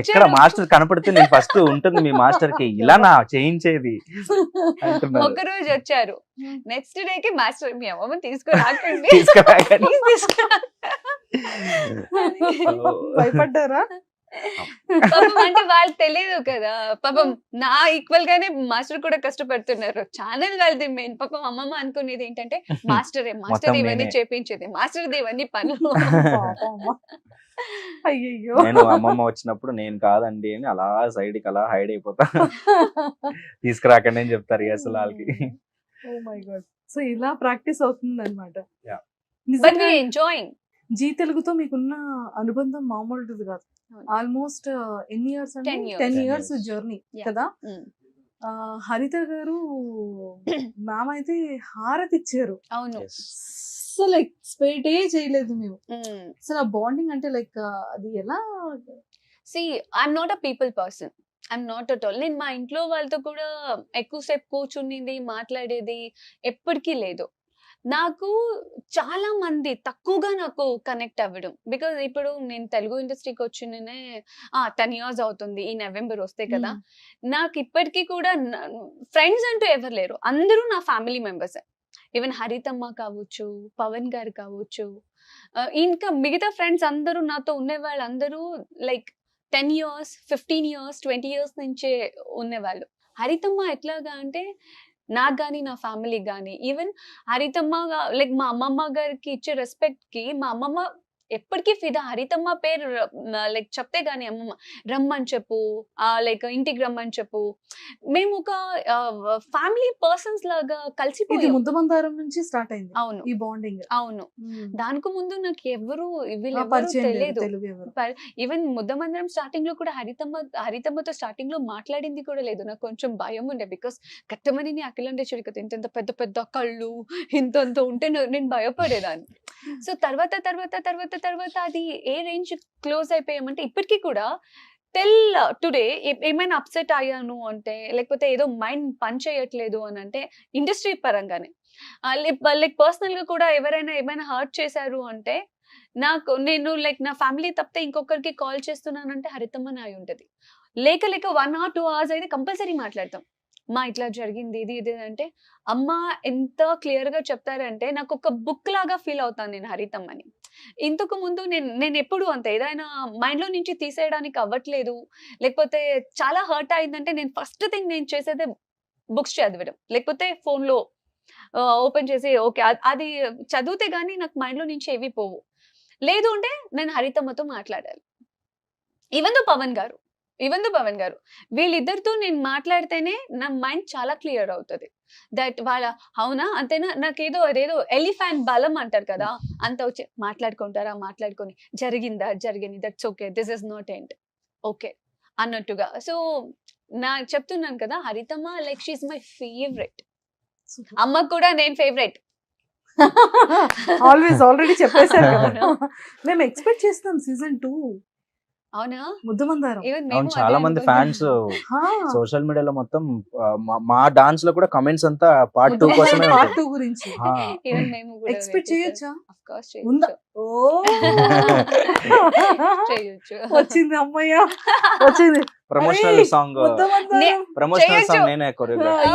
ఎక్కడ మాస్టర్ కనపడితే నేను ఫస్ట్ ఉంటుంది మీ మాస్టర్ కి ఇలా నా చేయించేది అంటున్నారు. ఒక రోజు వచ్చారు, నెక్స్ట్ డే కి మాస్టర్ మీ అమ్మమ్మ తీసుకురాకండి తీసుకురాకండి. Please తీసుకురా. భయపడ్డారా? పాపం అంటే వాళ్ళు తెలియదు కదా, పాపం నా ఈక్వల్ గానే మాస్టర్ కూడా కష్టపడుతున్నారు. ఛానల్ వాళ్ళది మెయిన్. పాపం అమ్మమ్మ అనుకునేది ఏంటంటే మాస్టర్ మొత్తం ఇవన్నీ నేనే. చేపించేది, మాస్టర్ ఇవన్నీ పనులు. అయ్యయ్యో. నేను అమ్మమ్మ వచ్చినప్పుడు నేను కాదండి అని అలా సైడ్ కి అలా హైడ్ అయిపోతా. తీసుకురాకండి అని చెప్తారు అసలు వాళ్ళకి. Oh my god. సో ఇలా ప్రాక్టీస్ అవుతుంది అనమాట. Yeah. But we enjoying. Zee తెలుగుతో మీకున్న అనుబంధం మామూలుది కాదు. అవును. ఆల్మోస్ట్ ఎన్ని ఇయర్స్ అంటే 10 years. 10 10 years years. Journey Yeah. కదా. హరిత గారు మ్యామ్ అయితే హారతి ఇచ్చారు. అవును. అసలు ఎక్స్పెక్టే చేయలేదు మేము. అసలు ఆ బాండింగ్ అంటే లైక్ అది ఎలా? See I'm not a people person, I'm not at all. నేను మా ఇంట్లో వాళ్ళతో కూడా ఎక్కువసేపు కూర్చునింది మాట్లాడేది ఎప్పటికీ లేదు. నాకు చాలా మంది తక్కువగా నాకు కనెక్ట్ అవ్వడం, బికాజ్ ఇప్పుడు నేను తెలుగు ఇండస్ట్రీకి వచ్చిననే 10 years అవుతుంది. ఈ నవంబర్ వస్తే కదా. నాకు ఇప్పటికీ కూడా ఫ్రెండ్స్ అంటూ ఎవరు లేరు, అందరూ నా ఫ్యామిలీ మెంబర్స్. ఈవెన్ హరితమ్మ కావచ్చు, పవన్ గారు కావచ్చు, ఇంకా మిగతా ఫ్రెండ్స్ అందరూ నాతో ఉండే వాళ్ళు అందరూ లైక్ 10 years, 15 years, 20 years నుంచే ఉండేవాళ్ళు. హరితమ్మ ఎట్లాగా అంటే నాకు కానీ నా ఫ్యామిలీకి కానీ, ఈవెన్ హరితమ్మ లైక్ మా అమ్మమ్మ గారికి ఇచ్చే రెస్పెక్ట్ కి మా అమ్మమ్మ ఎప్పటికీ ఫిదా. హరితమ్మ పేరు లైక్ చెప్తే గానీ అమ్మమ్మ రమ్మని చెప్పు, లైక్ ఇంటికి రమ్మని చెప్పు. మేము ఒక ఫ్యామిలీ పర్సన్స్ లాగా ఇది కలిసిపోయాం. ముద్దమందారం నుంచి స్టార్ట్ అయింది అవును ఈ బాండింగ్. అవును. దానికి ముందు నాకు ఎవరు వీళ్ళెవరు పరిచయం లేదు తెలియదు. తెలుగు ఎవరు. ఈవెన్ ముద్దమందిరం స్టార్టింగ్ లో కూడా హరితమ్మతో స్టార్టింగ్ లో మాట్లాడింది కూడా లేదు. నాకు కొంచెం భయం ఉండే, బికాస్ కట్టమని అఖిలండేశ్వరి కదా ఇంత పెద్ద పెద్ద కళ్ళు ఇంత ఉంటే నేను భయపడేదాన్ని. సో తర్వాత తర్వాత తర్వాత తర్వాత అది ఏ రేంజ్ క్లోజ్ అయిపోయామంటే ఇప్పటికీ కూడా టిల్ టుడే ఏమైనా అప్సెట్ అయ్యాను అంటే, లేకపోతే ఏదో మైండ్ పని చేయట్లేదు అని అంటే ఇండస్ట్రీ పరంగానే, లైక్ పర్సనల్ గా కూడా ఎవరైనా ఏమైనా హర్ట్ చేశారు అంటే నేను లైక్ నా ఫ్యామిలీ తప్పితే ఇంకొకరికి కాల్ చేస్తున్నానంటే హరితమ్మనే అయి ఉంటది. లేక 1 or 2 hours అయితే కంపల్సరీ మాట్లాడతాం. మా ఇట్లా జరిగింది ఇది ఇది అంటే అమ్మ ఎంత క్లియర్ గా చెప్తారంటే నాకు ఒక బుక్ లాగా ఫీల్ అవుతాను నేను హరితమ్మని. ఇంతకు ముందు నేను ఎప్పుడు అంత ఏదైనా మైండ్ లో నుంచి తీసేయడానికి అవ్వట్లేదు, లేకపోతే చాలా హర్ట్ అయిందంటే నేను ఫస్ట్ థింగ్ నేను చేసేదే బుక్స్ చదవడం, లేకపోతే ఫోన్ లో ఓపెన్ చేసి ఓకే అది చదివితే గానీ నాకు మైండ్ లో నుంచి ఏవి పోవు. లేదు అంటే నేను హరితమ్మతో మాట్లాడాలి. ఈవెన్ దో పవన్ గారు వీళ్ళిద్దరితో నేను మాట్లాడితేనే నా మైండ్ చాలా క్లియర్ అవుతుంది. దట్ వాళ్ళ అవునా అంతేనా, నాకేదో అదేదో ఎలిఫెంట్ బలం అంటారు కదా, అంత వచ్చి మాట్లాడుకొని జరిగింది that's okay, this is not end okay అన్నట్టుగా. సో చెప్తున్నాను కదా హరితమ్మ లైక్ షీఈ్ మై ఫేవరెట్. అమ్మ కూడా నేను ఫేవరెట్. ఆల్రెడీ చెప్పేశారు కదా. మేము ఎక్స్పెక్ట్ చేస్తాం సీజన్ 2. అవునా ముద్దమందారం. అవును, చాలా మంది ఫ్యాన్స్ సోషల్ మీడియాలో మొత్తం మా డాన్స్ లో కూడా కమెంట్స్ అంతా పార్ట్ 2 కోసమే పార్ట్ 2 గురించి ఎక్స్పెక్ట్ చేయొచ్చా? ఉందా? ఓ వచ్చింది అమ్మయ్య వచ్చింది. ప్రమోషనల్ సాంగ్ ముద్దమందారం నేనే కొరియోగ్రాఫ్.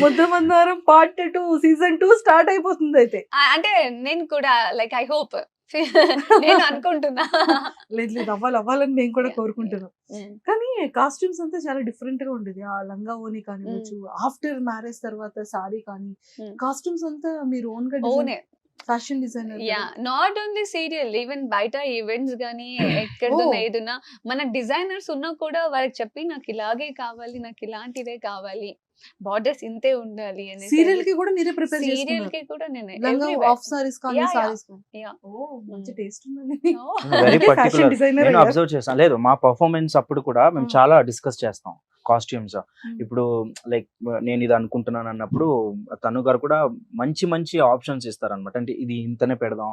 ముద్దమందారం పార్ట్ 2 సీజన్ 2 స్టార్ట్ అయిపోతుంది అయితే. అంటే నేను కూడా లైక్ ఐ హోప్ నేను అనుకుంటున్నా. లేదు అవ్వాలని మేము కూడా కోరుకుంటున్నాం. కానీ కాస్ట్యూమ్స్ అంతా చాలా డిఫరెంట్ గా ఉండేది. ఆ లంగా ఓని కానివచ్చు, ఆఫ్టర్ మ్యారేజ్ తర్వాత సారీ కానీ కాస్ట్యూమ్స్ అంతా మీరు ఓన్ గా fashion designer. Not only serial, even బయట ఈవెంట్స్ గానీ ఎక్కడున్నా ఏదున్నా మన డిజైనర్స్ ఉన్నా కూడా వాళ్ళకి చెప్పి నాకు ఇలాగే కావాలి, నాకు ఇలాంటిదే కావాలి, బార్డర్స్ ఇంతే ఉండాలి అని. సీరియల్ కి కూడా మీరే ప్రిపేర్ సీరియల్ చేసుకున్నారు? కి కూడా నేను లంగా ఆఫ్ సారీస్ కానీ సారీస్ కానీ. ఓ మంచి టేస్ట్ ఉందండి. Very fashion particular. డిజైనర్ నేను అబ్జర్వ్ చేస్తాను. లేదు మా పర్ఫార్మెన్స్ అప్పుడు కూడా మేము చాలా డిస్కస్ చేస్తాం కాస్ట్యూమ్స్. ఇప్పుడు లైక్ నేను ఇది అనుకుంటున్నాను అన్నప్పుడు తను గారు కూడా మంచి మంచి ఆప్షన్స్ ఇస్తారు అనమాట. అంటే ఇది ఇంతనే పెడదాం,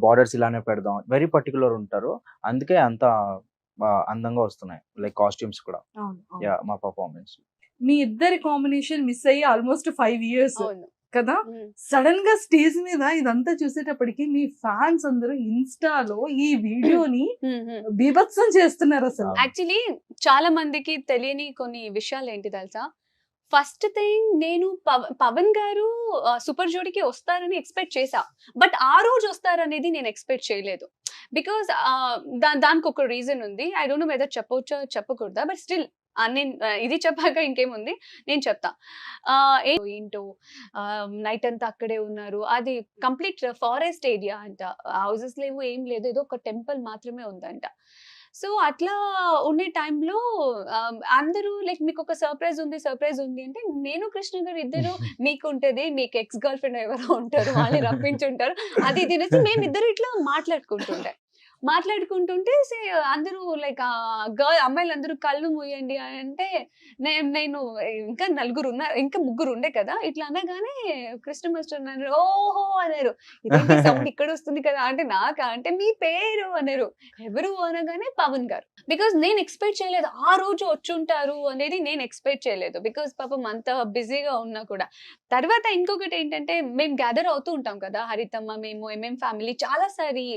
బార్డర్స్ ఇలానే పెడదాం, వెరీ పర్టికులర్ ఉంటారు. అందుకే అంత అందంగా వస్తున్నాయి లైక్ కాస్ట్యూమ్స్ కూడా. మా పర్ఫార్మెన్స్. మీ ఇద్దరి కాంబినేషన్ మిస్ అయ్యి ఆల్మోస్ట్ 5 years కదా. సడన్ గా స్టేజ్ మీద ఇదంతా చూసేటప్పటికి మీ ఫ్యాన్స్ అందరూ ఇన్స్టాలో ఈ వీడియోని బీభత్సం చేస్తున్నారు అసలు. యాక్చువల్లీ చాలా మందికి తెలియని కొన్ని విషయాలు ఏంటి తెలుసా. ఫస్ట్ థింగ్ నేను పవన్ గారు సూపర్ జోడీకి వస్తారని ఎక్స్పెక్ట్ చేసా, బట్ ఆ రోజు వస్తారనేది నేను ఎక్స్పెక్ట్ చేయలేదు. బికాస్ దానికి ఒక రీజన్ ఉంది. ఐ డోంట్ నో వెదర్ చెప్పవచ్చా చెప్పకూడదా, బట్ స్టిల్ నేను ఇది చెప్పాక ఇంకేముంది నేను చెప్తా. ఏంటో నైట్ అంతా అక్కడే ఉన్నారు, అది కంప్లీట్ ఫారెస్ట్ ఏరియా అంట, హౌసెస్ లేవు ఏం లేదు, ఏదో ఒక టెంపుల్ మాత్రమే ఉందంట. సో అట్లా ఉండే టైంలో అందరూ లైక్ మీకు ఒక సర్ప్రైజ్ ఉంది అంటే నేను కృష్ణ గారు ఇద్దరు మీకు ఉంటది, మీకు ఎక్స్ గర్ల్ ఫ్రెండ్ ఎవరో ఉంటారు వాళ్ళని రప్పించుంటారు, అది తినేసి మేమిద్దరు ఇట్లా మాట్లాడుకుంటుంటే అందరూ లైక్ అమ్మాయిలు అందరూ కళ్ళు మూయండి అంటే నేను ఇంకా ముగ్గురు ఉండే కదా, ఇట్లా అనగానే కృష్ణ మాస్టర్ అన్నారు ఓహో అన్నారు, ఇదేంటి సౌండ్ ఇక్కడ వస్తుంది కదా అంటే నాకా అంటే మీ పేరు అన్నారు. ఎవరు అనగానే పవన్ గారు. బికాస్ నేను ఎక్స్పెక్ట్ చేయలేదు ఆ రోజు వచ్చుంటారు అనేది, నేను ఎక్స్పెక్ట్ చేయలేదు. బికాస్ పాపం అంత బిజీగా ఉన్నా కూడా. తర్వాత ఇంకొకటి ఏంటంటే మేము గ్యాదర్ అవుతూ ఉంటాం కదా హరితమ్మ, మేము ఫ్యామిలీ చాలా సారి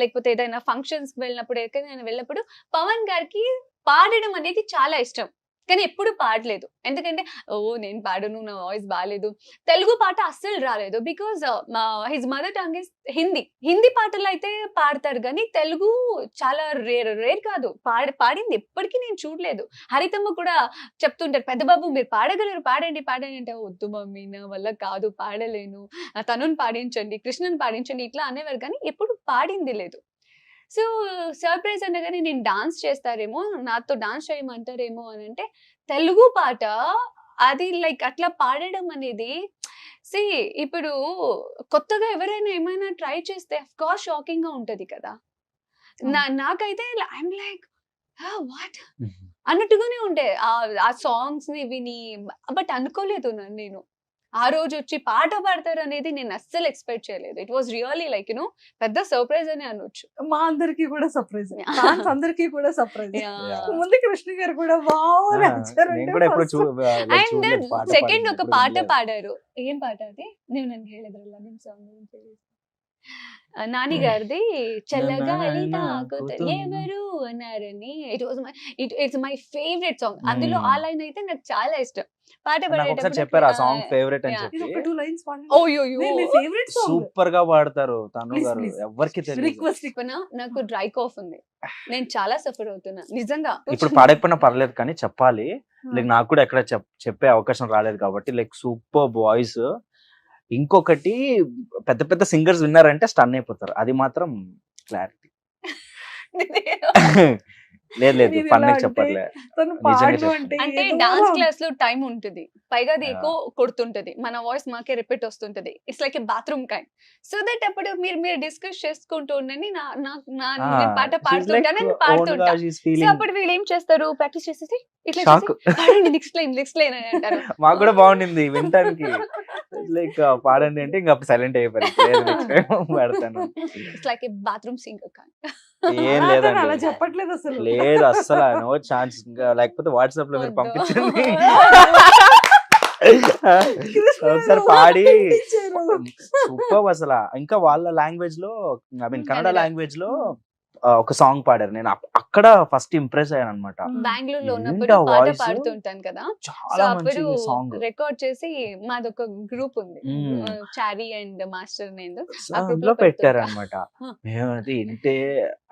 లేకపోతే ఏదైనా ఫంక్షన్స్ వెళ్ళినప్పుడు ఎక్కడైనా వెళ్ళినప్పుడు పవన్ గారికి పాడడం అనేది చాలా ఇష్టం. కానీ ఎప్పుడు పాడలేదు. ఎందుకంటే నేను పాడను, నా వాయిస్ బాలేదు. తెలుగు పాట అస్సలు రాలేదు. Because his mother tongue is Hindi. Hindi పాటలు అయితే పాడతారు కానీ తెలుగు చాలా రేర్ కాదు. పాడింది ఎప్పటికీ నేను చూడలేదు. హరితమ్మ కూడా చెప్తుంటారు, పెద్ద బాబు మీరు పాడగలరు, పాడండి పాడండి అంటే, వద్దు మమ్మీ నా వల్ల కాదు, పాడలేను, తనుని పాడించండి, కృష్ణని పాడించండి ఇట్లా అనేవారు కానీ ఎప్పుడు పాడింది లేదు. సో సర్ప్రైజ్ అనగానే నేను డాన్స్ చేస్తారేమో, నాతో డాన్స్ చేయమంటారేమో అని అంటే, తెలుగు పాట అది లైక్ అట్లా పాడడం అనేది ఇప్పుడు కొత్తగా ఎవరైనా ఏమైనా ట్రై చేస్తే అఫ్ కోర్స్ షాకింగ్ గా ఉంటది కదా. నాకైతే ఐఎమ్ లైక్ వాట్ అన్నట్టుగానే ఉండే ఆ సాంగ్స్ ని విని. బట్ అనుకోలేదు నేను ఆ రోజు వచ్చి పాట పాడతారు అనేది నేను అస్సలు ఎక్స్పెక్ట్ చేయలేదు. ఇట్ వాస్ రియల్లీ లైక్ పెద్ద సర్ప్రైజ్ అని అనొచ్చు. మా అందరికి కూడా సర్ప్రైజ్, ఫ్యాన్స్ అందరికి కూడా సర్ప్రైజ్. ముందు కృష్ణ గారు కూడా వావ్ అని అండ్ సెకండ్ ఒక పాట పాడారు. ఏం పాట అది? నేను నన్ను ಹೇಳಿದ್ರಲ್ಲ ನಿಮ್ಮ సాంగ్ గురించి, నాని గారిది చల్లగాలి తాకుతూ ఎవరు అన్నారని. It's my favourite song. అందులో ఆ లైన్ అయితే నాకు చాలా ఇష్టం. పాట పాడేటప్పుడు చెప్పారు ఆ సాంగ్ ఫేవరెట్ అని చెప్పి. ఒక 2 లైన్స్ పాడండి. ఓయో ఫేవరెట్ సాంగ్ సూపర్ గా పాడతారు తను Please, గారు. please. ఎవరికి తెలియదు. రిక్వెస్ట్. నాకు డ్రై కాఫ్ ఉంది, నేను చాలా సఫర్ అవుతున్నా నిజంగా. ఇప్పుడు పాడకపోయినా పర్లేదు కానీ చెప్పాలి. లైక్ నాకు కూడా ఎక్కడ చెప్పే అవకాశం రాలేదు కాబట్టి లైక్ సూపర్ వాయిస్. ఇంకొకటి పెద్ద పెద్ద సింగర్స్ విన్నారంటే స్టన్ అయిపోతారు. అది మాత్రం క్లారిటీ. లేదు ఫన్ చెప్పట్లే. అంటే డాన్స్ క్లాస్ లో టైం ఉంటుంది, పైగా అది ఎక్కువ కొడుతుంటది, మన వాయిస్ మాకే రిపీట్ వస్తుంటది. It's like a bathroom kind. So that అప్పుడు మీరు డిస్కస్ చేసుకుంటూ ఉండండి, నేను పాట పాడుతుంటాను, పాడుతుంటా. సో అప్పుడు వీళ్ళు ఏం చేస్తారు, ప్రాక్టీస్ చేసేసి ఇట్లా పాడండి నెక్స్ట్ లైన్ అని అంటారు. మాకు కూడా బాగుండింది వినటానికి. లైక్ పాడండి అంటే ఇంకా సైలెంట్ అయిపోయారు. పెడతాను. It's like a bathroom singer కాదు. ఏం లేదండి, అలా చెప్పట్లేదు అసలు. లేదు అస్సలు నో ఛాన్స్. లేకపోతే వాట్సాప్ లో మీరు పంపించండి ఒకసారి పాడి. సూపర్ అసలు. ఇంకా వాళ్ళ లాంగ్వేజ్ లో, ఐ మీన్ కన్నడ లాంగ్వేజ్ లో ఒక సాంగ్ పాడారు. నేను అక్కడ ఫస్ట్ ఇంప్రెస్ అయ్యాను అనమాట. బెంగళూరులో ఉన్నప్పుడు పాట పాడుతుంటాను కదా, చాలా మంచి సాంగ్ రికార్డ్ చేసి మాదొక గ్రూప్ ఉంది, చారీ అండ్ మాస్టర్ నేను అందులో పెట్టారు అనమాట. మేము అది వింటే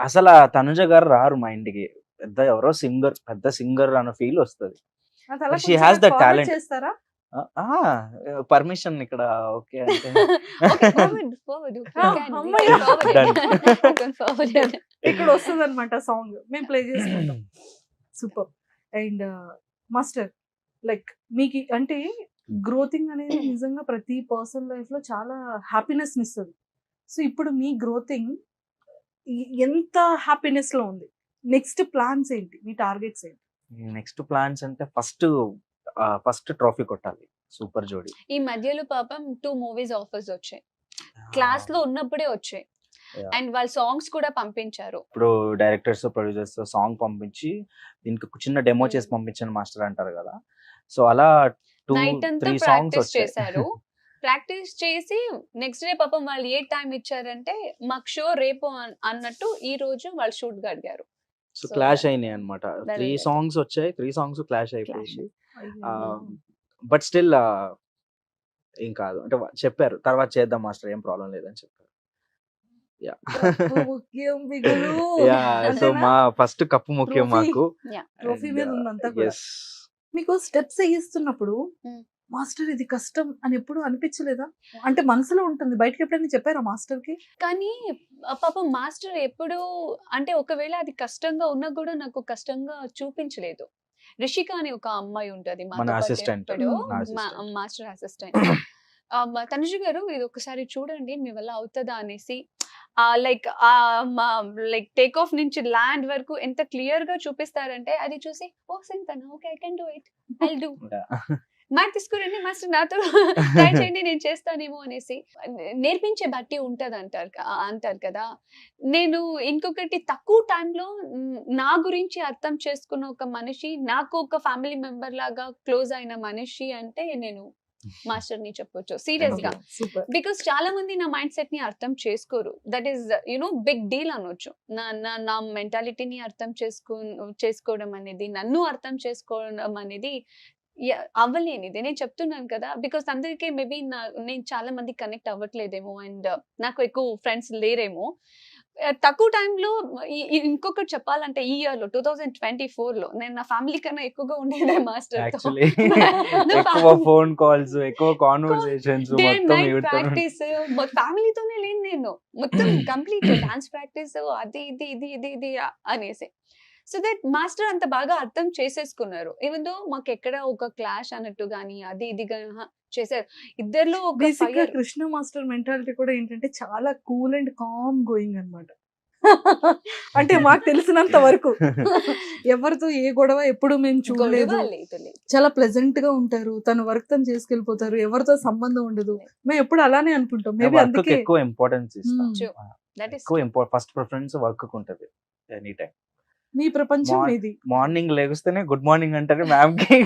అసలు తనుజ గారు రారు మా ఇంటికి. ఎవరో సింగర్, పెద్ద సింగర్ అన్న ఫీల్ వస్తుంది. She has the talent. చేస్తారా? పర్మిషన్ ఇక్కడ ఓకే అంటే ఇక్కడ వస్తుంది అనమాట సాంగ్, మేము ప్లే చేసుకుంటాం. సూపర్. అండ్ మాస్టర్, లైక్ మీకు అంటే గ్రోతింగ్ అనేది నిజంగా ప్రతి పర్సన్ లైఫ్ లో చాలా హ్యాపీనెస్ ఇస్తుంది. సో ఇప్పుడు మీ గ్రోతింగ్ ఎంత హ్యాపీనెస్ లో ఉంది? నెక్స్ట్ ప్లాన్స్ ఏంటి, మీ టార్గెట్స్ ఏంటి? నెక్స్ట్ ప్లాన్స్ అంటే ఫస్ట్ ట్రోఫీ కొట్టాలి సూపర్ జోడీ. ఈ మధ్యలో పాపం 2 మూవీస్ ఆఫర్స్ వచ్చాయి, క్లాస్ లో ఉన్నప్పుడే వచ్చాయి. అండ్ వాళ్ళ సాంగ్స్ కూడా పంపించారు. ఇప్పుడు డైరెక్టర్స్ ప్రొడ్యూసర్స్ సాంగ్ పంపించి దీనికి చిన్న డెమో చేసి పంపించండి మాస్టర్ అంటారు కదా. సో అలా 2-3 సాంగ్స్ చేశారు. ప్రాక్టీస్ చేసి నెక్స్ట్ డే పాపం వాళ్ళు ఏ టైం ఇచ్చారంటే, మాకు షో రేపు అన్నట్టు ఈ రోజు వాళ్ళు షూట్ గా అడిగారు. సో క్లాష్ అయినాయి అనమాట. 3 సాంగ్స్ వచ్చాయి, 3 సాంగ్స్ క్లాష్ అయిపోయింది. బట్ స్టిల్ ఏం కాదు అంటే చెప్పారు, తర్వాత చేద్దాం మాస్టర్, ఏం ప్రాబ్లం లేదని చెప్పారు. సో మా ఫస్ట్ కప్పు ముఖ్యం మాకు. మీకు స్టెప్స్ వేయిస్తున్నప్పుడు మాస్టర్ ఇది కష్టం అని ఎప్పుడు అనిపించలేదా? అంటే మనసులో ఉంటుంది, బయటకి ఎప్పుడైనా చెప్పారా మాస్టర్ కి? కానీ పాపం మాస్టర్ ఎప్పుడు అంటే ఒకవేళ అది కష్టంగా ఉన్నా కూడా నాకు కష్టంగా చూపించలేదు. రిషిక అని ఒక అమ్మాయి ఉంటది మాస్టర్ అసిస్టెంట్. తనుజ గారు ఇది ఒకసారి చూడండి మీ వల్ల అవుతుందా అనేసి లైక్ టేక్ ఆఫ్ నుంచి ల్యాండ్ వరకు ఎంత క్లియర్ గా చూపిస్తారంటే, అది చూసి ఓ సింతనా okay I can do it, I will do, మాట తీసుకురండి మాస్టర్ నాతో ట్రై చేయండి నేను చేస్తానేమో అనేసి. నేర్పించే బట్టి ఉంటది అంటారు కదా. నేను ఇంకొకటి తక్కువ టైంలో నా గురించి అర్థం చేసుకున్న ఒక మనిషి, నాకు ఒక ఫ్యామిలీ మెంబర్ లాగా క్లోజ్ అయిన మనిషి అంటే నేను మాస్టర్ ని చెప్పొచ్చు సీరియస్ గా. సూపర్. బికాస్ చాలా మంది నా మైండ్ సెట్ ని అర్థం చేసుకోరు. దట్ ఈస్ బిగ్ డీల్ అనొచ్చు. నా మెంటాలిటీని అర్థం చేసుకోవడం అనేది, నన్ను అర్థం చేసుకోవడం అనేది అవ్వలేనిది. నేను చెప్తున్నాను కదా, బికాస్ అందరికీ మేబీ నేను చాలా మంది కనెక్ట్ అవ్వట్లేదేమో అండ్ నాకు ఎక్కువ ఫ్రెండ్స్ లేరేమో. తక్కువ టైంలో ఇంకొకటి చెప్పాలంటే ఈ ఇయర్ లో 2024 లో నేను నా ఫ్యామిలీ కన్నా ఎక్కువగా ఉండేదే మాస్టర్ తో. యాక్చువల్లీ ఎక్కువ ఫోన్ కాల్స్, ఎక్కువ కాన్వర్సేషన్స్, మొత్తం ప్రాక్టీస్ ఫ్యామిలీతోనే లేను నేను. మొత్తం కంప్లీట్ డాన్స్ ప్రాక్టీస్ అది ఇది ఇది ఇది ఇది అనేసి. సో దట్ మాస్టర్ అంత బాగా అర్థం చేసేసుకున్నారు. ఈవెన్ దో మాకు ఎక్కడ ఒక క్లాష్ అన్నట్టు గానీ అది ఇది చేశారు. ఇద్దరిలో ఒక బేసిక్ గా fire. కృష్ణ మాస్టర్ మెంటాలిటీ కూడా ఏంటంటే చాలా కూల్ అండ్ కామ్ గోయింగ్ అన్నమాట. అంటే మాకు తెలిసినంత వరకు ఎవరితో ఏ గొడవ ఎప్పుడు మేము చూడలేదు. గొడవ లేదు, లేదు. చాలా ప్లెజెంట్ గా ఉంటారు. తన వర్క్ తను చేసుకెళ్ళిపోతారు. ఎవరితో సంబంధం ఉండదు. మేము ఎప్పుడు అలానే అనుకుంటాం. మేబీ వర్క్ అందుకే ఎక్కువ ఇంపార్టెన్స్ ఇస్తాం. True. That is ఎక్కువ ఫస్ట్ ప్రిఫరెన్స్ వర్క్ ఉంటది ఎనీ టైం. మీ ప్రపంచం ఇది. మార్నింగ్ లేగుస్తేనే గుడ్ మార్నింగ్ అంటారు మ్యామ్ కి.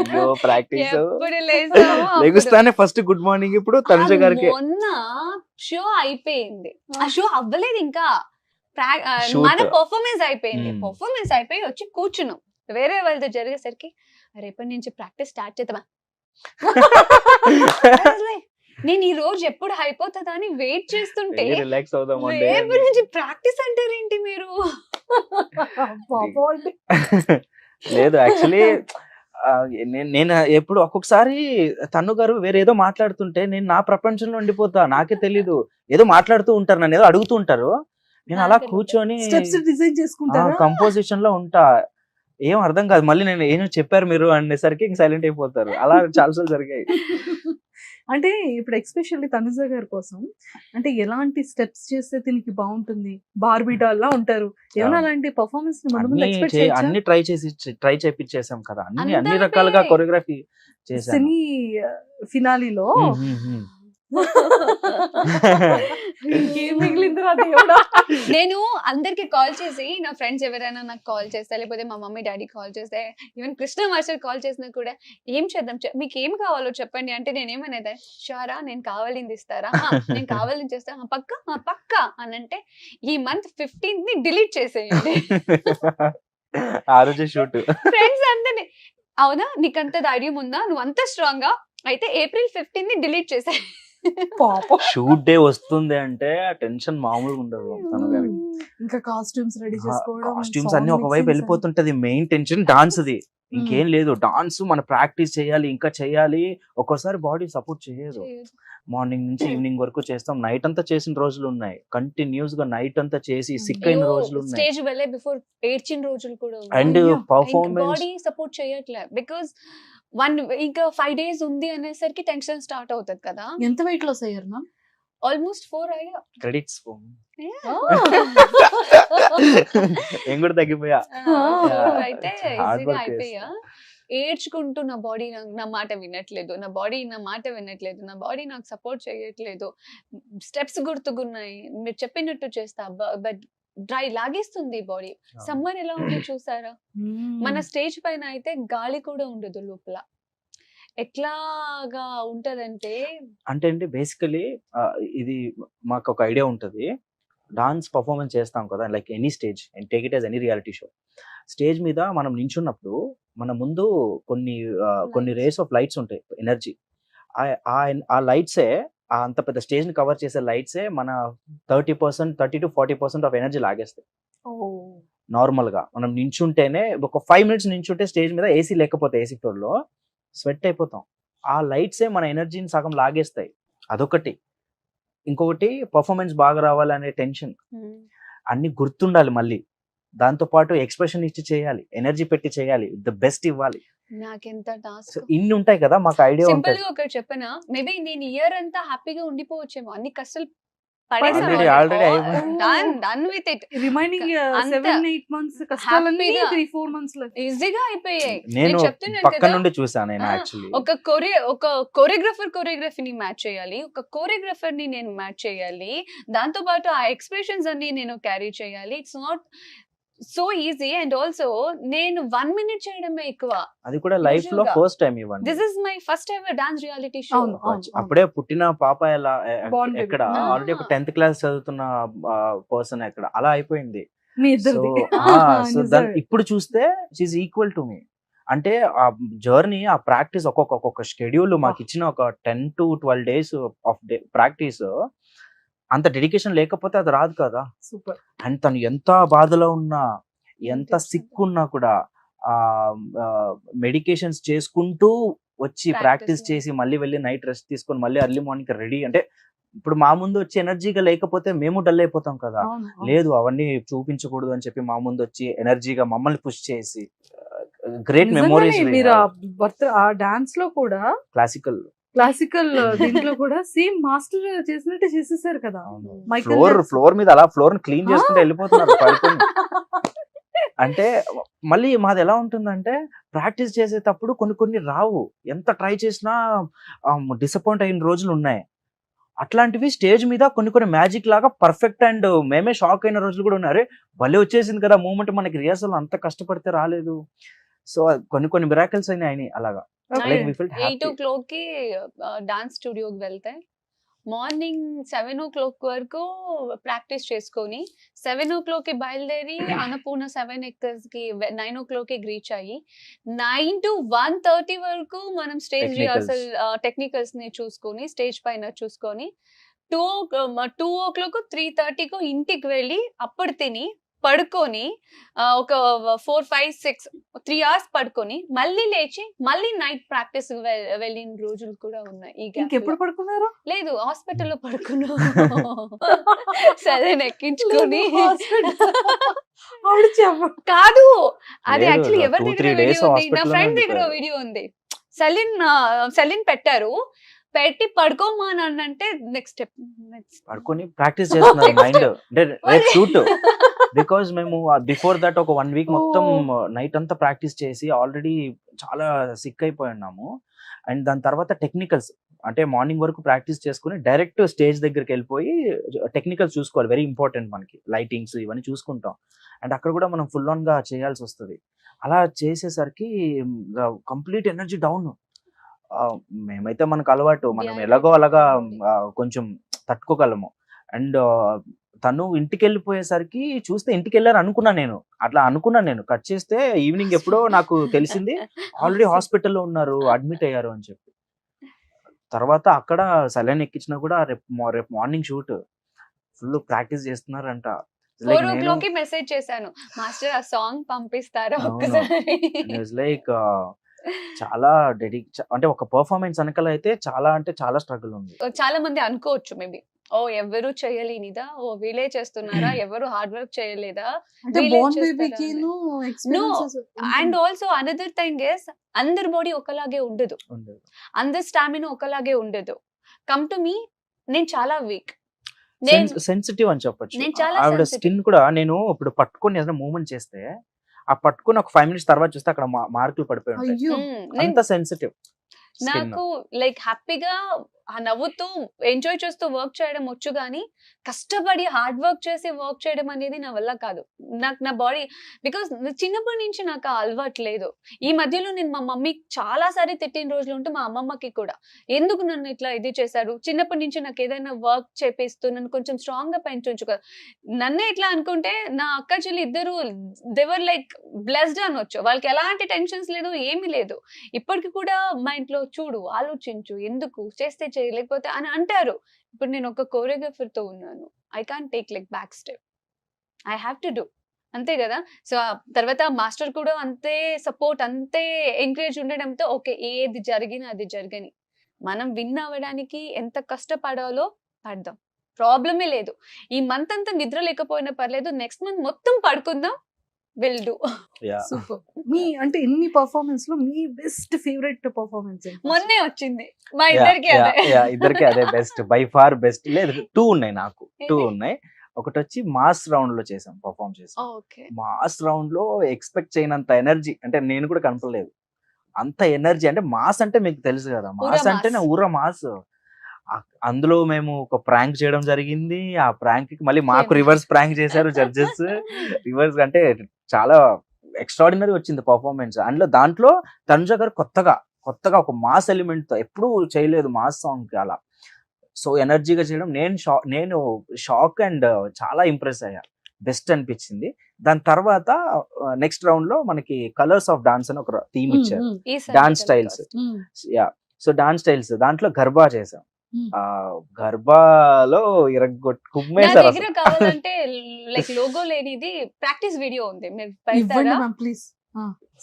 అయ్యో ప్రాక్టీస్ ఎప్పుడు లేస్తామో అప్పుడు. లేగుస్తానే ఫస్ట్ గుడ్ మార్నింగ్. ఇప్పుడు తనుజ గారికి మొన్న షో అయిపోయింది. ఆ షో అవ్వలేదు ఇంకా. Shoot. మన పర్ఫార్మెన్స్ అయిపోయింది. Hmm. పర్ఫార్మెన్స్ అయిపోయి వచ్చి కూర్చున్నాం. వేరే వాళ్ళతో జరిగేసరికి రేపటి నుంచి ప్రాక్టీస్ స్టార్ట్ చేద్దామా. నేను ఈ రోజు ఎప్పుడు అయిపోతుందా అని వెయిట్ చేస్తుంటే రిలాక్స్ అవుదాం రేపటి నుంచి ప్రాక్టీస్ అంటారేంటి మీరు? పాపం అండి. లేదు యాక్చువల్లీ నేను ఎప్పుడు ఒక్కొక్కసారి తన్ను గారు వేరే ఏదో మాట్లాడుతుంటే నేను నా ప్రపంచంలో ఉండిపోతా. నాకే తెలీదు. ఏదో మాట్లాడుతూ ఉంటారు, నన్ను ఏదో అడుగుతూ ఉంటారు. నేను అలా కూర్చొని స్టెప్స్ డిజైన్ చేసుకుంటారా? కంపోజిషన్ లో ఉంటా. ఏం అర్థం కాదు. మళ్ళీ నేను ఏం చెప్పారు మీరు అనేసరికి సైలెంట్ అయిపోతారు. అలా చాలాసార్లు జరిగాయి. అంటే ఇప్పుడు ఎక్స్పెషల్లీ తనుజ గారి కోసం అంటే ఎలాంటి స్టెప్స్ చేస్తే దీనికి బాగుంటుంది? బార్బీ డాల్ లా ఉంటారు. ఏమైనా అలాంటి పర్ఫార్మెన్స్ అన్ని ట్రై చేపించేసాం కదా. అన్ని అంతా రకాలుగా అంటే- కొరియోగ్రఫీ చేశాను. సెమీ ఫినాలీలో ఇంకేం మిగిలిందిరా దేవుడా. నేను అందరికి కాల్ చేసి, నా ఫ్రెండ్స్ ఎవరైనా నాకు కాల్ చేస్తే, లేకపోతే మా మమ్మీ డాడీ కాల్ చేస్తే, ఈవెన్ కృష్ణ మాస్టర్ కాల్ చేసినా కూడా ఏం చేద్దాం, మీకు ఏం కావాలో చెప్పండి అంటే నేను ఏమనేది, షారా నేను కావాలింది ఇస్తారా? నేను కావాలని చేస్తా. పక్క పక్క అని అంటే ఈ మంత్ 15th ని డిలీట్ చేసేయండి. ఆ రోజు షూట్. ఫ్రెండ్స్ అందరినీ అవునా నీకంత ధైర్యం ఉందా, నువ్వు అంత స్ట్రాంగ్ గా అయితే April 15th ని డిలీట్ చేసే. పాపం. షూట్ డే వస్తుంది అంటే టెన్షన్ మామూలుగా ఉండదు తన గారికి. ఇంకా కాస్ట్యూమ్స్ రెడీ చేసుకోవడం, కాస్ట్యూమ్స్ అన్ని ఒకవైపు వెళ్ళిపోతుంటది. మెయిన్ టెన్షన్ డాన్స్ ది. ఇంకేం లేదు. డాన్స్ మన ప్రాక్టీస్ చేయాలి, ఇంకా చేయాలి. ఒక్కోసారి బాడీ సపోర్ట్ చేయదు. మార్నింగ్ నుంచి ఈవినింగ్ వరకు చేస్తాం. నైట్ అంతా చేసిన రోజులు ఉన్నాయి. కంటిన్యూస్ గా నైట్ అంతా చేసి సిక్ అయిన రోజులు ఉన్నాయి. స్టేజ్ వెళ్ళే బిఫోర్ ఏడ్చిన రోజులు కూడా అండ్ అయ్యో. పర్ఫార్మెన్స్ బాడీ సపోర్ట్ చేయట్లే. బికాస్ ఇంకా 5 days ఉంది అనేసరికి టెన్షన్ స్టార్ట్ అవుతుంది కదా. ఎంత వెయిట్ లాస్ అయ్యారు మ్యామ్? ఆల్మోస్ట్ 4 అయ్యా. క్రెడిట్స్ నేను కూడా తగ్గిపోయా. అయితే Hard ఈజీగా work అయిపోయా. ఏడ్చుకుంటూ నా బాడీ నా మాట వినట్లేదు, నా బాడీ నా బాడీ నాకు సపోర్ట్ చేయట్లేదు, స్టెప్స్ గుర్తుకున్నాయి, మీరు చెప్పినట్టు చేస్తా బట్ డ్రై లాగేస్తుంది బాడీ. సమ్మర్ ఎలా ఉంది చూసారా? మన స్టేజ్ పైన అయితే గాలి కూడా ఉండదు లోపల. ఎట్లాగా ఉంటదంటే అంటే బేసికలీ ఇది మాకు ఒక ఐడియా ఉంటది. డాన్స్ పర్ఫార్మెన్స్ చేస్తాం కదా, like any stage and take it as any reality show. Stage మీద మనం నించున్నప్పుడు మన ముందు కొన్ని రేస్ ఆఫ్ లైట్స్ ఉంటాయి, ఎనర్జీ. ఆ లైట్సే, అంత పెద్ద స్టేజ్ ని కవర్ చేసే లైట్సే మన 30% to 40% ఆఫ్ ఎనర్జీ లాగేస్తాయి. నార్మల్ గా మనం నించుంటేనే ఒక 5 minutes నించుంటే స్టేజ్ మీద ఏసీ లేకపోతే ఏసీ ఫ్లోర్ లో స్వెట్ అయిపోతాం. ఆ లైట్సే మన ఎనర్జీని సగం లాగేస్తాయి. అదొకటి. ఇంకొకటి పర్ఫార్మెన్స్ బాగా రావాలనే టెన్షన్. అన్ని గుర్తుండాలి. మళ్ళీ దాంతో పాటు ఎక్స్ప్రెషన్ ఇచ్చి చేయాలి, ఎనర్జీ పెట్టి చేయాలి, ద బెస్ట్ ఇవ్వాలి. నాకెంత టాస్క్. సో ఇన్ని ఉంటాయి కదా, మాకు ఐడియా సింపుల్ ఉంటుంది. గా ఒకటి చెప్పనా, మేబీ నేను ఇయర్ అంతా హ్యాపీగా ఉండిపోవచ్చేమో, అన్ని కష్టాలు Already అయిపోయింది. Done with it. రిమైనింగ్ అంత 7-8 months కష్టాలన్నీ happy గా. 3-4 months లో ఈజీగా అయిపోయాయి. నేను చెప్తున్నాను పక్క కదా, నుండి చూసాను నేను యాక్చువల్లీ. ఒక కొరియోగ్రఫీని మ్యాచ్ చేయాలి, ఒక కోరియోగ్రఫర్ ని నేను మ్యాచ్ చేయాలి, దాంతో పాటు ఆ ఎక్స్ప్రెషన్స్ అన్ని నేను క్యారీ చేయాలి. It's not so easy. And also నేను 1 minute చేయడమే ఎక్కువ. అది కూడా లైఫ్ లో Usual గా. ఫస్ట్ టైం ఇవ్వండి. This is my first ever dance reality show. అవును, అవును. అప్పుడే పుట్టిన పాప ఎలా Born baby. ఎక్కడ Ah. ఆల్రెడీ ఒక 10th క్లాస్ చదువుతున్న పర్సన్ ఎక్కడ అలా అయిపోయింది. మీ సో ఇద్దరిది సో దాని ఇప్పుడు చూస్తే షీఈ్ ఈక్వల్ టు మీ. అంటే ఆ జర్నీ, ఆ ప్రాక్టీస్, ఒక్కొక్క షెడ్యూల్ మాకు ఇచ్చిన ఒక 10 to 12 days ఆఫ్ ప్రాక్టీస్, అంత డెడికేషన్ లేకపోతే అది రాదు కదా. సూపర్. అండ్ తను ఎంత బాధలో ఉన్నా, ఎంత సిక్ ఉన్నా కూడా ఆ మెడికేషన్స్ చేసుకుంటూ వచ్చి Practice ప్రాక్టీస్ లో. చేసి మళ్ళీ వెళ్ళి నైట్ రెస్ట్ తీసుకొని మళ్ళీ ఎర్లీ మార్నింగ్ రెడీ. అంటే ఇప్పుడు మా ముందు వచ్చి ఎనర్జీగా లేకపోతే మేము డల్ అయిపోతాం కదా. అవును, అవును. లేదు, అవన్నీ చూపించకూడదు అని చెప్పి మా ముందు వచ్చి ఎనర్జీగా మమ్మల్ని పుష్ చేసి గ్రేట్ మెమోరీస్. నిజంగానే మీరు ఆ డాన్స్ లో కూడా క్లాసికల్ దీంట్లో కూడా సేమ్ మాస్టర్ చేసినట్టే చేసేసారు కదా. Michael Jackson. ఫ్లోర్ మీద అలా ఫ్లోర్ క్లీన్ చేసుకుంటూ వెళ్ళిపోతున్నారు పడుకొని. అంటే మళ్ళీ మాది ఎలా ఉంటుందంటే ప్రాక్టీస్ చేసేటప్పుడు కొన్ని రావు, ఎంత ట్రై చేసినా డిసప్పాయింట్ అయిన రోజులు ఉన్నాయి. అట్లాంటివి స్టేజ్ మీద కొన్ని మ్యాజిక్ లాగా పర్ఫెక్ట్, అండ్ మేమే షాక్ అయిన రోజులు కూడా ఉన్నారు. భలే వచ్చేసింది కదా మూమెంట్, మనకి రిహార్సల్ అంత కష్టపడితే రాలేదు. సో కొన్ని మిరాకిల్స్ అయినాయి అలాగా. Okay. Like we felt 8 happy. o'clock కి డాన్స్ స్టూడియోకి వెళ్తే మార్నింగ్ 7 o'clock వరకు ప్రాక్టీస్ చేసుకొని 7 o'clock కి బయలుదేరి అన్నపూర్ణ 7 acres కి 9 o'clock కి రీచ్ అయ్యి 9 to 1:30 వరకు మనం స్టేజ్ Technicals. రిహార్సల్ టెక్నికల్స్ ని చూసుకొని స్టేజ్ పైన చూసుకొని 2 o'clock 3:30 కు ఇంటికి వెళ్ళి అప్పుడు తిని పడుకొని ఒక 4, 5, 6 3 hours పడుకొని మళ్ళీ లేచి మళ్ళీ నైట్ ప్రాక్టీస్ వెళ్ళిన రోజులు కూడా ఉన్నాయి. ఈ gap ఇంకెప్పుడు లో. పడుకున్నారు? లేదు, హాస్పిటల్లో పడుకున్నాం. సరే ఎక్కించుకొని ఆవిడ చెప్ప కాదు, అది లేదు, యాక్చువల్లీ ఎవరి 2-3 దగ్గర days వీడియో ఉంది, నా hospital ఫ్రెండ్ లోనే దగ్గర ఉండిపోయారు. వీడియో ఉంది. సెలిన్ పెట్టారు, పెట్టి పడుకోమానంటే నెక్స్ట్ స్టెప్ పడుకొని ప్రాక్టీస్ చేస్తున్నారు మైండ్. అంటే రేపు షూట్, బికాజ్ మేము బిఫోర్ దట్ ఒక 1 week మొత్తం నైట్ అంతా ప్రాక్టీస్ చేసి ఆల్రెడీ చాలా సిక్ అయిపోయి ఉన్నాము. అండ్ దాని తర్వాత టెక్నికల్స్, అంటే మార్నింగ్ వరకు ప్రాక్టీస్ చేసుకుని డైరెక్ట్ స్టేజ్ దగ్గరికి వెళ్ళిపోయి టెక్నికల్స్ చూసుకోవాలి, వెరీ ఇంపార్టెంట్ మనకి. లైటింగ్స్ ఇవన్నీ చూసుకుంటాం, అండ్ అక్కడ కూడా మనం ఫుల్ ఆన్ గా చేయాల్సి వస్తుంది. అలా చేసేసరికి కంప్లీట్ ఎనర్జీ డౌన్. మేమైతే మనకు అలవాటు, మనం ఎలాగో అలాగా కొంచెం తట్టుకోగలము. అండ్ తను ఇంటికి వెళ్ళిపోయేసరికి చూస్తే ఇంటికి వెళ్ళారు అనుకున్నాను నేను. అట్లా అనుకున్నాను నేను. కట్ చేస్తే ఈవినింగ్ ఎప్పుడో నాకు తెలిసింది ఆల్రెడీ హాస్పిటల్లో ఉన్నారు, అడ్మిట్ అయ్యారు అని చెప్పి. తర్వాత అక్కడ సెలైన్ ఎక్కించినా కూడా రేపు మార్నింగ్ షూట్, ఫుల్ ప్రాక్టీస్ చేస్తున్నారంట. 4 o'clock కి మెసేజ్ చేశాను, మాస్టర్ ఆ సాంగ్ పంపిస్తారా ఒక్కసారి. లైక్ చాలా అంటే ఒక పర్ఫార్మెన్స్ వెనకాల అయితే చాలా అంటే చాలా స్ట్రగుల్ ఉంది. చాలా మంది అనుకోవచ్చు మేబీ, ఓ ఎవరు చేయలేనిదా, ఓ వీళ్ళే చేస్తున్నారా, ఎవరు హార్డ్ వర్క్ చేయలేదా. అంటే వీళ్ళే బోర్న్ చేస్తారా బేబీకి అని. And also another thing is, అందరి బాడీ ఒకలాగే ఉండదు, అందరి స్టామినా ఒకలాగే ఉండదు. కమ్ టు మీ, నేను చాలా వీక్, సెన్సిటివ్ అని చెప్పొచ్చు. నేను చాలా ఆవిడ sensitive. స్కిన్ కూడా, నేను ఇప్పుడు పట్టుకొని ఏదైనా మూవ్మెంట్ చేస్తే ఆ పట్టుకొని ఒక 5 minutes తర్వాత చూస్తే అక్కడ మార్కులు పడిపోయి ఉంటాయి. అయ్యో, అంత సెన్సిటివ్. నాకు లైక్ హ్యాపీగా నవ్వుతూ ఎంజాయ్ చేస్తూ వర్క్ చేయడం వచ్చు, కానీ కష్టపడి హార్డ్ వర్క్ చేసి వర్క్ చేయడం అనేది నా వల్ల కాదు. నాకు నా బాడీ, బికాస్ చిన్నప్పటి నుంచి నాకు ఆ అలవాటు లేదు. ఈ మధ్యలో నేను మా మమ్మీకి చాలా సారి తిట్టిన రోజులు ఉంటే, మా అమ్మమ్మకి కూడా, ఎందుకు నన్ను ఇట్లా ఇది చేశారు, చిన్నప్పటి నుంచి నాకు ఏదైనా వర్క్ చేపిస్తూ నన్ను కొంచెం స్ట్రాంగ్ గా పెంచు కదా. నన్నే ఇట్లా అనుకుంటే నా అక్క చెల్లి ఇద్దరు దేవర్ లైక్ బ్లెస్డ్ అనొచ్చు. వాళ్ళకి ఎలాంటి టెన్షన్స్ లేదు, ఏమీ లేదు. ఇప్పటికి కూడా మా ఇంట్లో చూడు, ఆలోచించు, ఎందుకు చేస్తే చేయలేకపోతే అని అంటారు. ఇప్పుడు నేను ఒక కోరియోగ్రఫర్ తో ఉన్నాను, I can't take like back step, I have to do, అంతే కదా. సో తర్వాత మాస్టర్ కూడా అంతే సపోర్ట్, అంతే ఎంకరేజ్ ఉండడంతో ఓకే, ఏది జరిగినా అది జరగని, మనం విన్ అవ్వడానికి ఎంత కష్టపడాలో పడదాం, ప్రాబ్లమే లేదు. ఈ మంత్ అంతా నిద్ర లేకపోయినా పర్లేదు, నెక్స్ట్ మంత్ మొత్తం పడుకుందాం, విల్ డూ. సూపర్. మీ అంటే ఇన్ని పర్ఫార్మెన్స్ లో మీ బెస్ట్ ఫేవరెట్ పర్ఫార్మెన్స్ మొన్నే వచ్చింది మా ఇద్దరికి అదే. ఇద్దరికి అదే బెస్ట్, బై ఫార్ బెస్ట్. లేదు, 2 ఉన్నాయి నాకు, 2 ఉన్నాయి. ఒకటి వచ్చి మాస్ రౌండ్ లో పర్ఫార్మ్ చేసాం. ఓకే, మాస్ రౌండ్ లో ఎక్స్పెక్ట్ చేయనంత ఎనర్జీ, అంటే నేను కూడా కనపడలేదు అంత ఎనర్జీ. అంటే మాస్ అంటే మీకు తెలుసు కదా, మాస్ ఊర అంటే మాస్. ఊర మాస్. అందులో మేము ఒక ప్రాంక్ చేయడం జరిగింది. ఆ ప్రాంక్ కి మళ్ళీ మాకు ఏం? రివర్స్ ప్రాంక్ చేశారు జడ్జెస్. రివర్స్ అంటే చాలా ఎక్స్ట్రాడినరీ వచ్చింది పర్ఫార్మెన్స్. దాంట్లో తనుజ గారు కొత్తగా ఒక మాస్ ఎలిమెంట్ తో ఎప్పుడూ చేయలేదు మాస్ సాంగ్ కి అలా. సో ఎనర్జీగా చేయడం నేను షాక్ అండ్ చాలా ఇంప్రెస్ అయ్యా. బెస్ట్ అనిపించింది. దాని తర్వాత నెక్స్ట్ రౌండ్ లో మనకి కలర్స్ ఆఫ్ డాన్స్ అని ఒక థీమ్ ఇచ్చారు. ఈసారి dance styles. Yeah, so dance styles దాంట్లో గర్బా చేసాం. ఆ గర్బాలో నా కుమ్మేశారు దగ్గర అసలు. కావాలంటే లైక్ లోగో లేనిది ప్రాక్టీస్ వీడియో ఉంది, మీరు ఇవ్వండి పెడతారా? Ma'am please.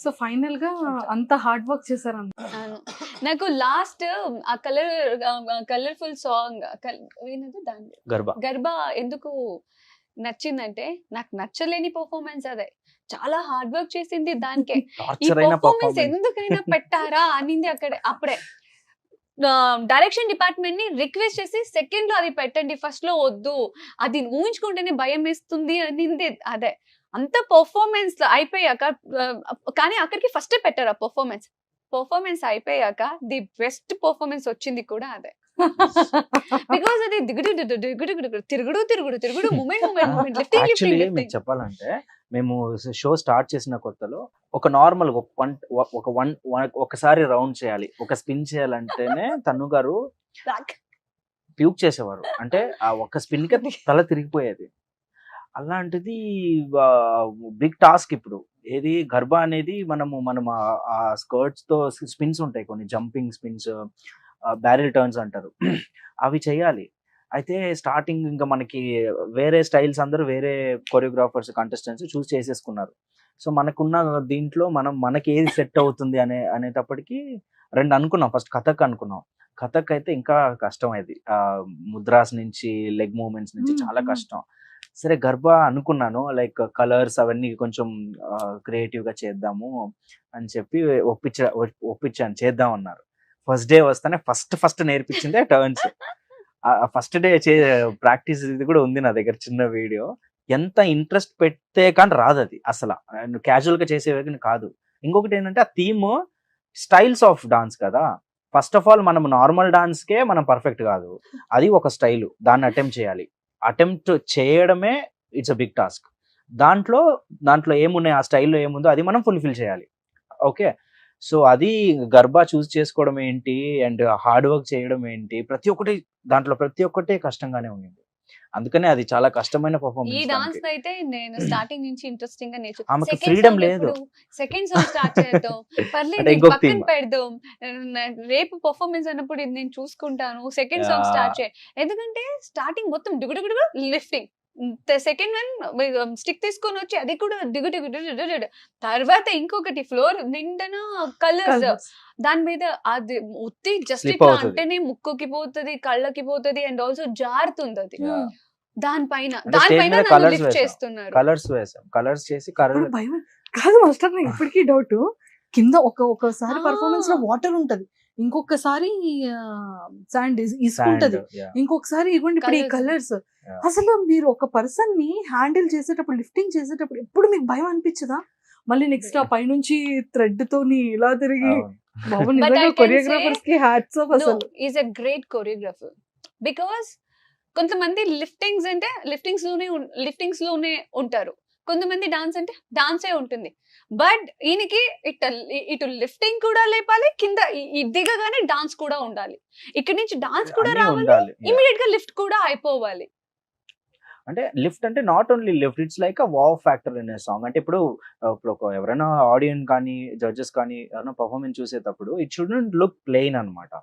సో ఫైనల్ గా అంత హార్డ్ వర్క్ చేశారన్న. అవును. నాకు లాస్ట్ ఆ కలర్ఫుల్ సాంగ్ ఏంటంటే దాని గర్బా గర్భా ఎందుకు నచ్చిందంటే, నాకు నచ్చలేని పర్ఫార్మెన్స్ అదే, చాలా హార్డ్ వర్క్ చేసింది దానికే. ఈ టార్చర్ అయిన పర్ఫార్మెన్స్ పర్ఫార్మెన్స్. ఎందుకైనా పెట్టారా అనింది అప్పుడే డైరెక్షన్ డిపార్ట్మెంట్ ని రిక్వెస్ట్ చేసి సెకండ్ లో అది పెట్టండి, ఫస్ట్ లో వద్దు, అది ఊహించుకుంటేనే భయం వేస్తుంది అనింది అదే. అంత పర్ఫార్మెన్స్ అయిపోయాక కానీ అక్కడికి ఫస్ట్ పెట్టారు ఆ పర్ఫార్మెన్స్ అయిపోయాక ది బెస్ట్ పర్ఫార్మెన్స్ వచ్చింది కూడా అదే. బికాస్ అది తిరుగుడు మూమెంట్ యాక్చువల్లీ మీకు చెప్పాలంటే మేము షో స్టార్ట్ చేసిన కొత్తలో ఒక నార్మల్ ఒకసారి రౌండ్ చేయాలి, ఒక స్పిన్ చేయాలంటేనే తను గారు ప్యూక్ చేసేవారు. అంటే ఆ ఒక స్పిన్ కి తల తిరిగిపోయేది. అలాంటిది బిగ్ టాస్క్ ఇప్పుడు. ఏది గర్భా అనేది మనం ఆ స్కర్ట్స్ తో స్పిన్స్ ఉంటాయి, కొన్ని జంపింగ్ స్పిన్స్, బ్యారెల్ టర్న్స్ అంటారు, అవి చేయాలి. అయితే స్టార్టింగ్ ఇంకా మనకి వేరే స్టైల్స్ అందరూ వేరే కొరియోగ్రాఫర్స్ కంటెస్టెంట్స్ చూస్ చేసేసుకున్నారు. సో మనకున్న దీంట్లో మనకి ఏది సెట్ అవుతుంది అనేటప్పటికి రెండు అనుకున్నాం. ఫస్ట్ కథక్ అనుకున్నాం. కథక్ అయితే ఇంకా కష్టం. అది ముద్రాస్ నుంచి లెగ్ మూవ్మెంట్స్ నుంచి చాలా కష్టం. సరే గర్భా అనుకున్నాను, లైక్ కలర్స్ అవన్నీ కొంచెం క్రియేటివ్ గా చేద్దాము అని చెప్పి ఒప్పించాను, చేద్దాం అన్నారు. ఫస్ట్ డే వస్తానే ఫస్ట్ నేర్పించిందే టర్న్స్. ఫస్ట్ డే ప్రాక్టీస్ ఇది కూడా ఉంది నా దగ్గర, చిన్న వీడియో. ఎంత ఇంట్రెస్ట్ పెడితే కానీ రాదు అది అసలు, క్యాజువల్ గా చేసేవి కాదు. ఇంకొకటి ఏంటంటే ఆ థీమ్ స్టైల్స్ ఆఫ్ డాన్స్ కదా. ఫస్ట్ ఆఫ్ ఆల్ మనం నార్మల్ డాన్స్ కే మనం పర్ఫెక్ట్ కాదు, అది ఒక స్టైల్, దాన్ని అటెంప్ట్ చేయాలి. అటెంప్ట్ చేయడమే ఇట్స్ అ బిగ్ టాస్క్. దాంట్లో ఏమున్నాయి, ఆ స్టైల్లో ఏముందో అది మనం ఫుల్ఫిల్ చేయాలి. ఓకే, సో అది గర్భా చూస్ చేసుకోవడం ఏంటి అండ్ హార్డ్ వర్క్ చేయడం ఏంటి, ప్రతి ఒక్కటి కష్టంగానే ఉంది. అందుకనే అది చాలా కష్టమైన ఈ పర్ఫార్మెన్స్. డాన్స్ అయితే నేను స్టార్టింగ్ నుంచి ఇంట్రెస్టింగ్ గా ఆమెకు freedom లేదు. సెకండ్ సాంగ్ స్టార్ట్ చేద్దాం, పర్లేదు అంటే ఇది ఇంకొక పక్కన theme. పెడదాం, రేపు పర్ఫార్మెన్స్ అన్నప్పుడు ఇది నేను చూసుకుంటాను, సెకండ్ సాంగ్ స్టార్ట్ చేయ. ఎందుకంటే స్టార్టింగ్ మొత్తం దిగుడు లిఫ్టింగ్, సెకండ్ వన్ స్టిక్ తీసుకొని వచ్చి అది కూడా దిగుడు, తర్వాత ఇంకొకటి ఫ్లోర్ నిండన కలర్స్, దాని మీద అది ఉత్తి జస్ట్ Slip ఇట్లా అవుతది. అంటేనే ముక్కుకి పోతుంది, కళ్ళకి పోతుంది, అండ్ ఆల్సో జారుతుంది అది. Yeah. దానిపైన అంటే stage మీద నన్ను colours లిఫ్ట్ వేసాం. చేస్తున్నారు. కలర్స్ చేసి ఇప్పుడు భయం కాదు మాస్టర్, నాకు ఇప్పటికీ డౌట్. కింద ఒకసారి పర్ఫార్మెన్స్ లో వాటర్ ఉంటది, ఇంకొకసారి శాండ్ ఇసుకుంటది, ఇంకొకసారి ఇవ్వండి ఇప్పుడు ఈ కలర్స్. అసలు మీరు ఒక పర్సన్ ని హ్యాండిల్ చేసేటప్పుడు, లిఫ్టింగ్ చేసేటప్పుడు ఎప్పుడు మీకు భయం అనిపించదా? మళ్ళీ నెక్స్ట్ ఆ పైనుంచి థ్రెడ్ తోని ఇలా తిరిగి బాబు, But I నిజంగా can కొరియోగ్రాఫర్స్ కి హ్యాట్స్ ఆఫ్ No, అసలు. Is a great choreographer. Because కొంతమంది లిఫ్టింగ్స్ లోనే ఉంటారు, కొంతమంది డాన్స్ అంటే డాన్సే ఉంటుంది. బట్ ఈయనకి ఇటు లిఫ్టింగ్ కూడా లేపాలి, కింద దిగగానే డాన్స్ కూడా ఉండాలి, ఇక్కడ నుంచి డాన్స్ కూడా రావాలి, ఇమీడియట్ గా లిఫ్ట్ కూడా అయిపోవాలి. అంటే లిఫ్ట్ అంటే not only lift, it's like a wow factor in song. అంటే ఇప్పుడు ఎవరైనా ఆడియన్స్ కానీ జడ్జెస్ కానీ ఎవరైనా పర్ఫార్మెన్స్ చూసేటప్పుడు ఇట్ షుడెంట్ లుక్ ప్లెయిన్ అన్నమాట.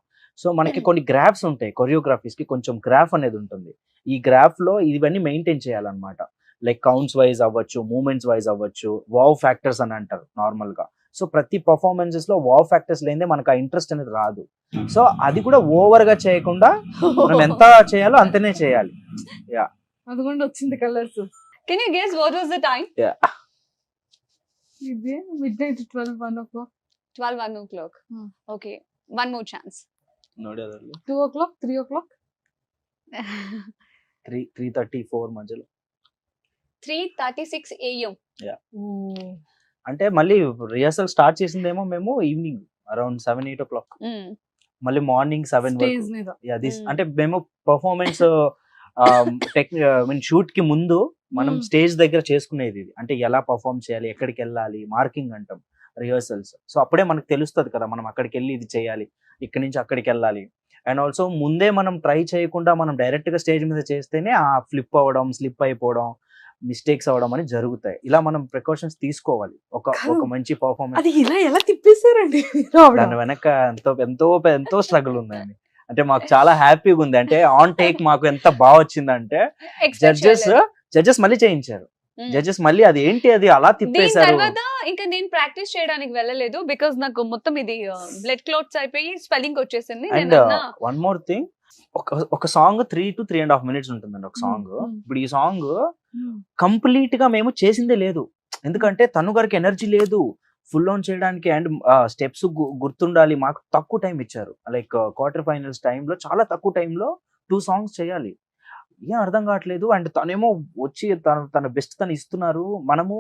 సో మనకి కొన్ని గ్రాఫ్స్ ఉంటాయి, కొరియోగ్రఫీస్ కి కొంచెం గ్రాఫ్ అనేది ఉంటుంది. ఈ గ్రాఫ్ లో ఇవన్నీ మెయింటైన్ చేయాలన్నమాట. లైక్ కౌంట్స్ వైజ్ అవ్వచ్చు, మూమెంట్స్ వైజ్ అవ్వచ్చు, వావ్ ఫ్యాక్టర్స్ అని అంటారు నార్మల్ గా. సో ప్రతి పర్ఫార్మెన్సెస్ లో వావ్ ఫ్యాక్టర్స్ లేదే మనకు ఆ ఇంట్రెస్ట్ అనేది రాదు. సో అది కూడా ఓవర్ గా చేయకుండా మనం ఎంత చేయాలో అంతనే చేయాలి. యా, అదిగోండి వచ్చింది colours. Can you guess what was the time? ఇది midnight 12 1 o'clock. Okay, one more chance. 2 o'clock 3 o'clock 3:34 మధ్యలో. 3:36 AM. అంటే మళ్ళీ రిహర్సల్ స్టార్ట్ చేసిందేమో మేము ఈవినింగ్ అరౌండ్ 7-8 o'clock. మళ్ళీ మార్నింగ్ 7 స్టేజ్ వరకు మీద అంటే మేము పర్ఫార్మెన్స్ షూట్ కి ముందు మనం Hmm. స్టేజ్ దగ్గర చేసుకునేది ఇది. అంటే ఎలా పర్ఫార్మ్ చేయాలి, ఎక్కడికి వెళ్ళాలి, మార్కింగ్ అంటాం, రిహర్సల్స్. సో అప్పుడే మనకు తెలుస్తుంది కదా మనం అక్కడికి వెళ్ళి ఇది చేయాలి, ఇక్కడి నుంచి అక్కడికి వెళ్ళాలి. అండ్ ఆల్సో ముందే మనం ట్రై చేయకుండా మనం డైరెక్ట్ గా స్టేజ్ మీద చేస్తేనే ఆ ఫ్లిప్ అవ్వడం, స్లిప్ అయిపోవడం, మిస్టేక్స్ అవ్వడం అని జరుగుతాయి. ఇలా మనం ప్రికాషన్స్ తీసుకోవాలి ఒక మంచి పర్ఫార్మెన్స్. అది ఇలా ఎలా తిప్పేశారండి మీరు ఆవిడ? దాని వెనక ఎంతో ఎంతో ఎంతో స్ట్రగుల్ ఉందండి. అంటే మాకు చాలా హ్యాపీగా ఉంది. అంటే ఆన్ టేక్ మాకు ఎంత బాగా వచ్చిందంటే జడ్జెస్ మళ్ళీ చేయించారు. జడ్జెస్ మళ్ళీ అది ఏంటి అది అలా దీని తిప్పేశారు. తర్వాత ఇంకా నేను ప్రాక్టీస్ చేయడానికి వెళ్ళలేదు బికాజ్ నాకు మొత్తం ఇది బ్లడ్ క్లాట్స్ అయిపోయి స్వెల్లింగ్ వచ్చేసింది. అండ్ వన్ మోర్ థింగ్, ఒక సాంగ్ 3 to 3.5 minutes ఉంటుందండి ఒక సాంగ్. ఇప్పుడు ఈ సాంగ్ కంప్లీట్ గా మేము చేసిందే లేదు, ఎందుకంటే తను గారికి ఎనర్జీ లేదు ఫుల్ ఆన్ చేయడానికి. అండ్ స్టెప్స్ గుర్తుండాలి. మాకు తక్కువ టైం ఇచ్చారు, లైక్ క్వార్టర్ ఫైనల్స్ టైంలో చాలా తక్కువ టైంలో 2 songs చేయాలి. ఏం అర్థం కావట్లేదు. అండ్ తనేమో వచ్చి తన బెస్ట్ తను ఇస్తున్నారు, మనము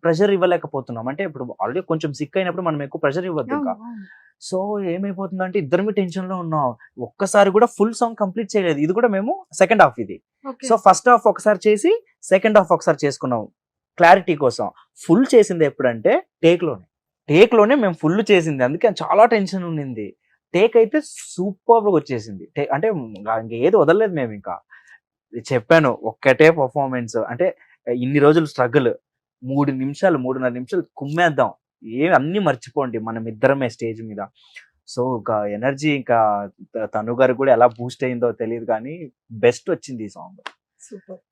ప్రెషర్ ఇవ్వలేకపోతున్నాం. అంటే ఇప్పుడు ఆల్రెడీ కొంచెం సిక్ అయినప్పుడు మనం ఎక్కువ ప్రెషర్ ఇవ్వద్దు ఇంకా. సో ఏమైపోతుందంటే ఇద్దరిమి టెన్షన్ లో ఉన్నాం. ఒక్కసారి కూడా ఫుల్ సాంగ్ కంప్లీట్ చేయలేదు. ఇది కూడా మేము సెకండ్ హాఫ్ ఇది. సో ఫస్ట్ హాఫ్ ఒకసారి చేసి సెకండ్ హాఫ్ ఒకసారి చేసుకున్నాం క్లారిటీ కోసం. ఫుల్ చేసింది ఎప్పుడంటే టేక్ లోనే మేము ఫుల్ చేసింది. అందుకే చాలా టెన్షన్ ఉండింది. టేక్ అయితే సూపర్ గా వచ్చేసింది. అంటే ఏది వదలలేదు మేము. ఇంకా చెప్పాను ఒక్కటే పర్ఫార్మెన్స్, అంటే ఇన్ని రోజులు స్ట్రగుల్, 3.5 నిమిషాలు కుమ్మేద్దాం, అన్ని మర్చిపోండి మనం ఇద్దరమే స్టేజ్ మీద. సో ఇంకా ఎనర్జీ ఇంకా తను గారు కూడా ఎలా బూస్ట్ అయిందో తెలియదు కానీ బెస్ట్ వచ్చింది ఈ సాంగ్.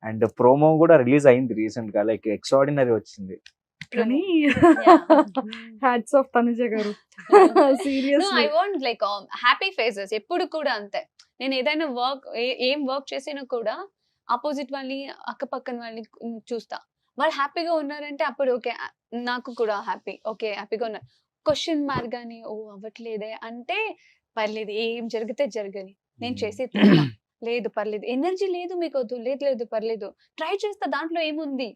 అండ్ ప్రోమో కూడా రిలీజ్ అయింది రీసెంట్ గా, లైక్ ఎక్స్ట్రాడినరీ వచ్చింది. కానీ హ్యాట్స్ ఆఫ్ తనుజ గారు. Seriously I want like happy faces ఎప్పుడు కూడా అంతే. నేను ఏదైనా ఏం వర్క్ చేసినా కూడా ఆపోజిట్ వాళ్ళని అక్కపక్కన వాళ్ళని చూస్తా. వాళ్ళు హ్యాపీగా ఉన్నారంటే అప్పుడు ఓకే, నాకు కూడా హ్యాపీగా ఉన్నారు. క్వశ్చన్ మార్క్ గానీ ఓ అవ్వట్లేదే అంటే పర్లేదు, ఏం జరిగితే జరగని, నేను చేసే లేదు పర్లేదు, ఎనర్జీ లేదు మీకు వద్దు, లేదు పర్లేదు, ట్రై చేస్తా, దాంట్లో ఏముంది.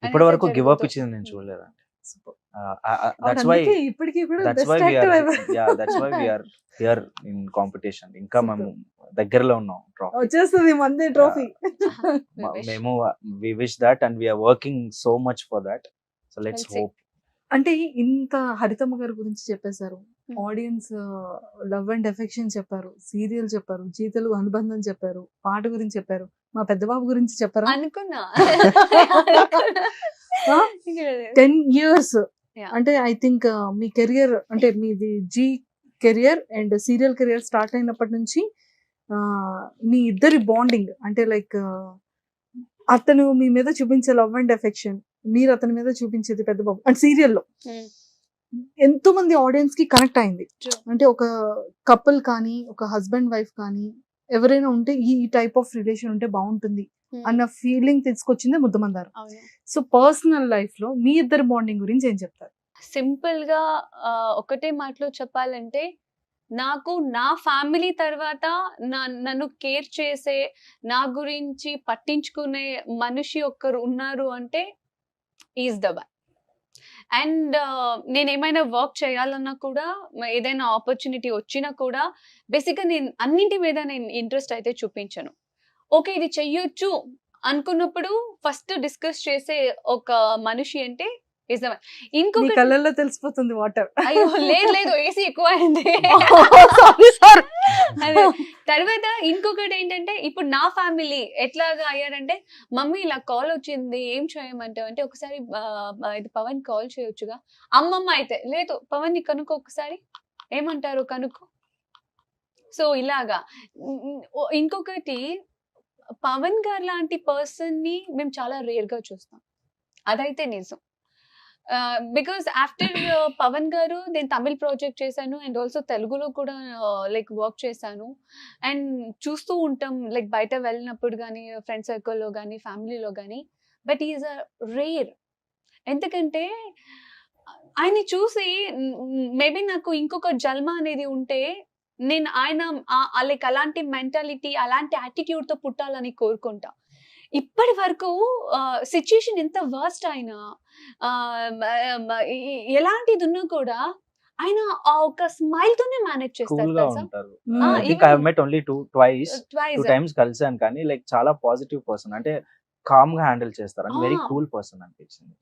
ఇప్పటి వరకు గివ్ అప్ ఇచ్చింది నేను చూడలేదండి. ఇప్పటికీ that's why we are here in competition. ఇంకా మేము దగ్గరలో ఉన్నాం. వచ్చేస్తుంది మంది ట్రోఫీ. మేము we wish that and we are working so much for that, so let's hope. అంటే ఇంత హరితమ్మ గారి గురించి చెప్పేశారు, ఆడియన్స్ లవ్ అండ్ ఎఫెక్షన్ చెప్పారు, సీరియల్ చెప్పారు, జీతలు అనుబంధం చెప్పారు, పాట గురించి చెప్పారు, మా పెద్దబాబు గురించి చెప్పారు అనుకున్నా. 10 years అంటే ఐ థింక్ మీ కెరియర్ అంటే మీది Zee career and serial career start అయినప్పటి నుంచి మీ ఇద్దరి బాండింగ్ అంటే లైక్ అతను మీ మీద చూపించే లవ్ అండ్ ఎఫెక్షన్, మీరు అతని మీద చూపించేది పెద్దబాబు అండ్ సీరియల్లో ఎంతో మంది ఆడియన్స్ కి కనెక్ట్ అయింది. అంటే ఒక కపుల్ కానీ ఒక హస్బెండ్ వైఫ్ కానీ ఎవరైనా ఉంటే ఈ టైప్ ఆఫ్ రిలేషన్ ఉంటే బాగుంటుంది అన్న ఫీలింగ్ తీసుకొచ్చిందే ముద్దమందారం. సో పర్సనల్ లైఫ్ లో మీ ఇద్దరు బాండింగ్ గురించి ఏం చెప్తారు? సింపుల్ గా ఒకటే మాటలో చెప్పాలంటే, నాకు నా ఫ్యామిలీ తర్వాత నన్ను కేర్ చేసే, నా గురించి పట్టించుకునే మనిషి ఒక్కరు ఉన్నారు అంటే ఈజ్ ద వన్. అండ్ నేను ఏమైనా వర్క్ చేయాలన్నా కూడా, ఏదైనా ఆపర్చునిటీ వచ్చినా కూడా బేసిక్గా నేను అన్నింటి మీద నేను ఇంట్రెస్ట్ అయితే చూపించను. ఓకే ఇది చెయ్యొచ్చు అనుకున్నప్పుడు ఫస్ట్ డిస్కస్ చేసే ఒక మనిషి అంటే ఇంకొక కళ్ళల్లో తెలిసిపోతుంది వాటర్. అయ్యో లేదు ఏసీ ఎక్కువ అయింది. తర్వాత ఇంకొకటి ఏంటంటే, ఇప్పుడు నా ఫ్యామిలీ ఎట్లాగా అయ్యారంటే, మమ్మీ ఇలా కాల్ వచ్చింది ఏం చేయమంటే అంటే ఒకసారి ఇది పవన్ కాల్ చేయొచ్చుగా. అమ్మమ్మ అయితే లేదు పవన్ ని కనుక్కో ఒకసారి, ఏమంటారు కనుక్కో. సో ఇలాగా. ఇంకొకటి, పవన్ గారు లాంటి పర్సన్ ని మేము చాలా రేర్ గా చూస్తాం, అదైతే నిజం. బికాస్ ఆఫ్టర్ పవన్ గారు నేను తమిళ్ ప్రాజెక్ట్ చేశాను అండ్ ఆల్సో తెలుగులో కూడా లైక్ వర్క్ చేశాను. అండ్ చూస్తూ ఉంటాం లైక్ బయట వెళ్ళినప్పుడు కానీ, ఫ్రెండ్ సర్కిల్లో కానీ, ఫ్యామిలీలో కానీ. But is a rare. ఎందుకంటే ఆయన్ని చూసి మేబీ నాకు ఇంకొక జన్మ అనేది ఉంటే నేను ఆయన లైక్ అలాంటి మెంటాలిటీ, అలాంటి యాటిట్యూడ్తో పుట్టాలని కోరుకుంటా. ఇప్పటి వరకు సిచ్యుయేషన్ ఎంత వర్స్ట్ అయినా, ఎలాంటిది ఉన్నా కూడా ఆయన ఆ ఒక స్మైల్ తోనే మేనేజ్ కూల్ చేస్తారు గా తెలుసా. ఉంటారు. Ah, I think I have met only twice twice 2 times కలిసాను, కానీ లైక్ చాలా పాజిటివ్ పర్సన్, అంటే కామ్ గా హ్యాండిల్ చేస్తారు అని వెరీ Ah. కూల్ పర్సన్ అనిపించింది.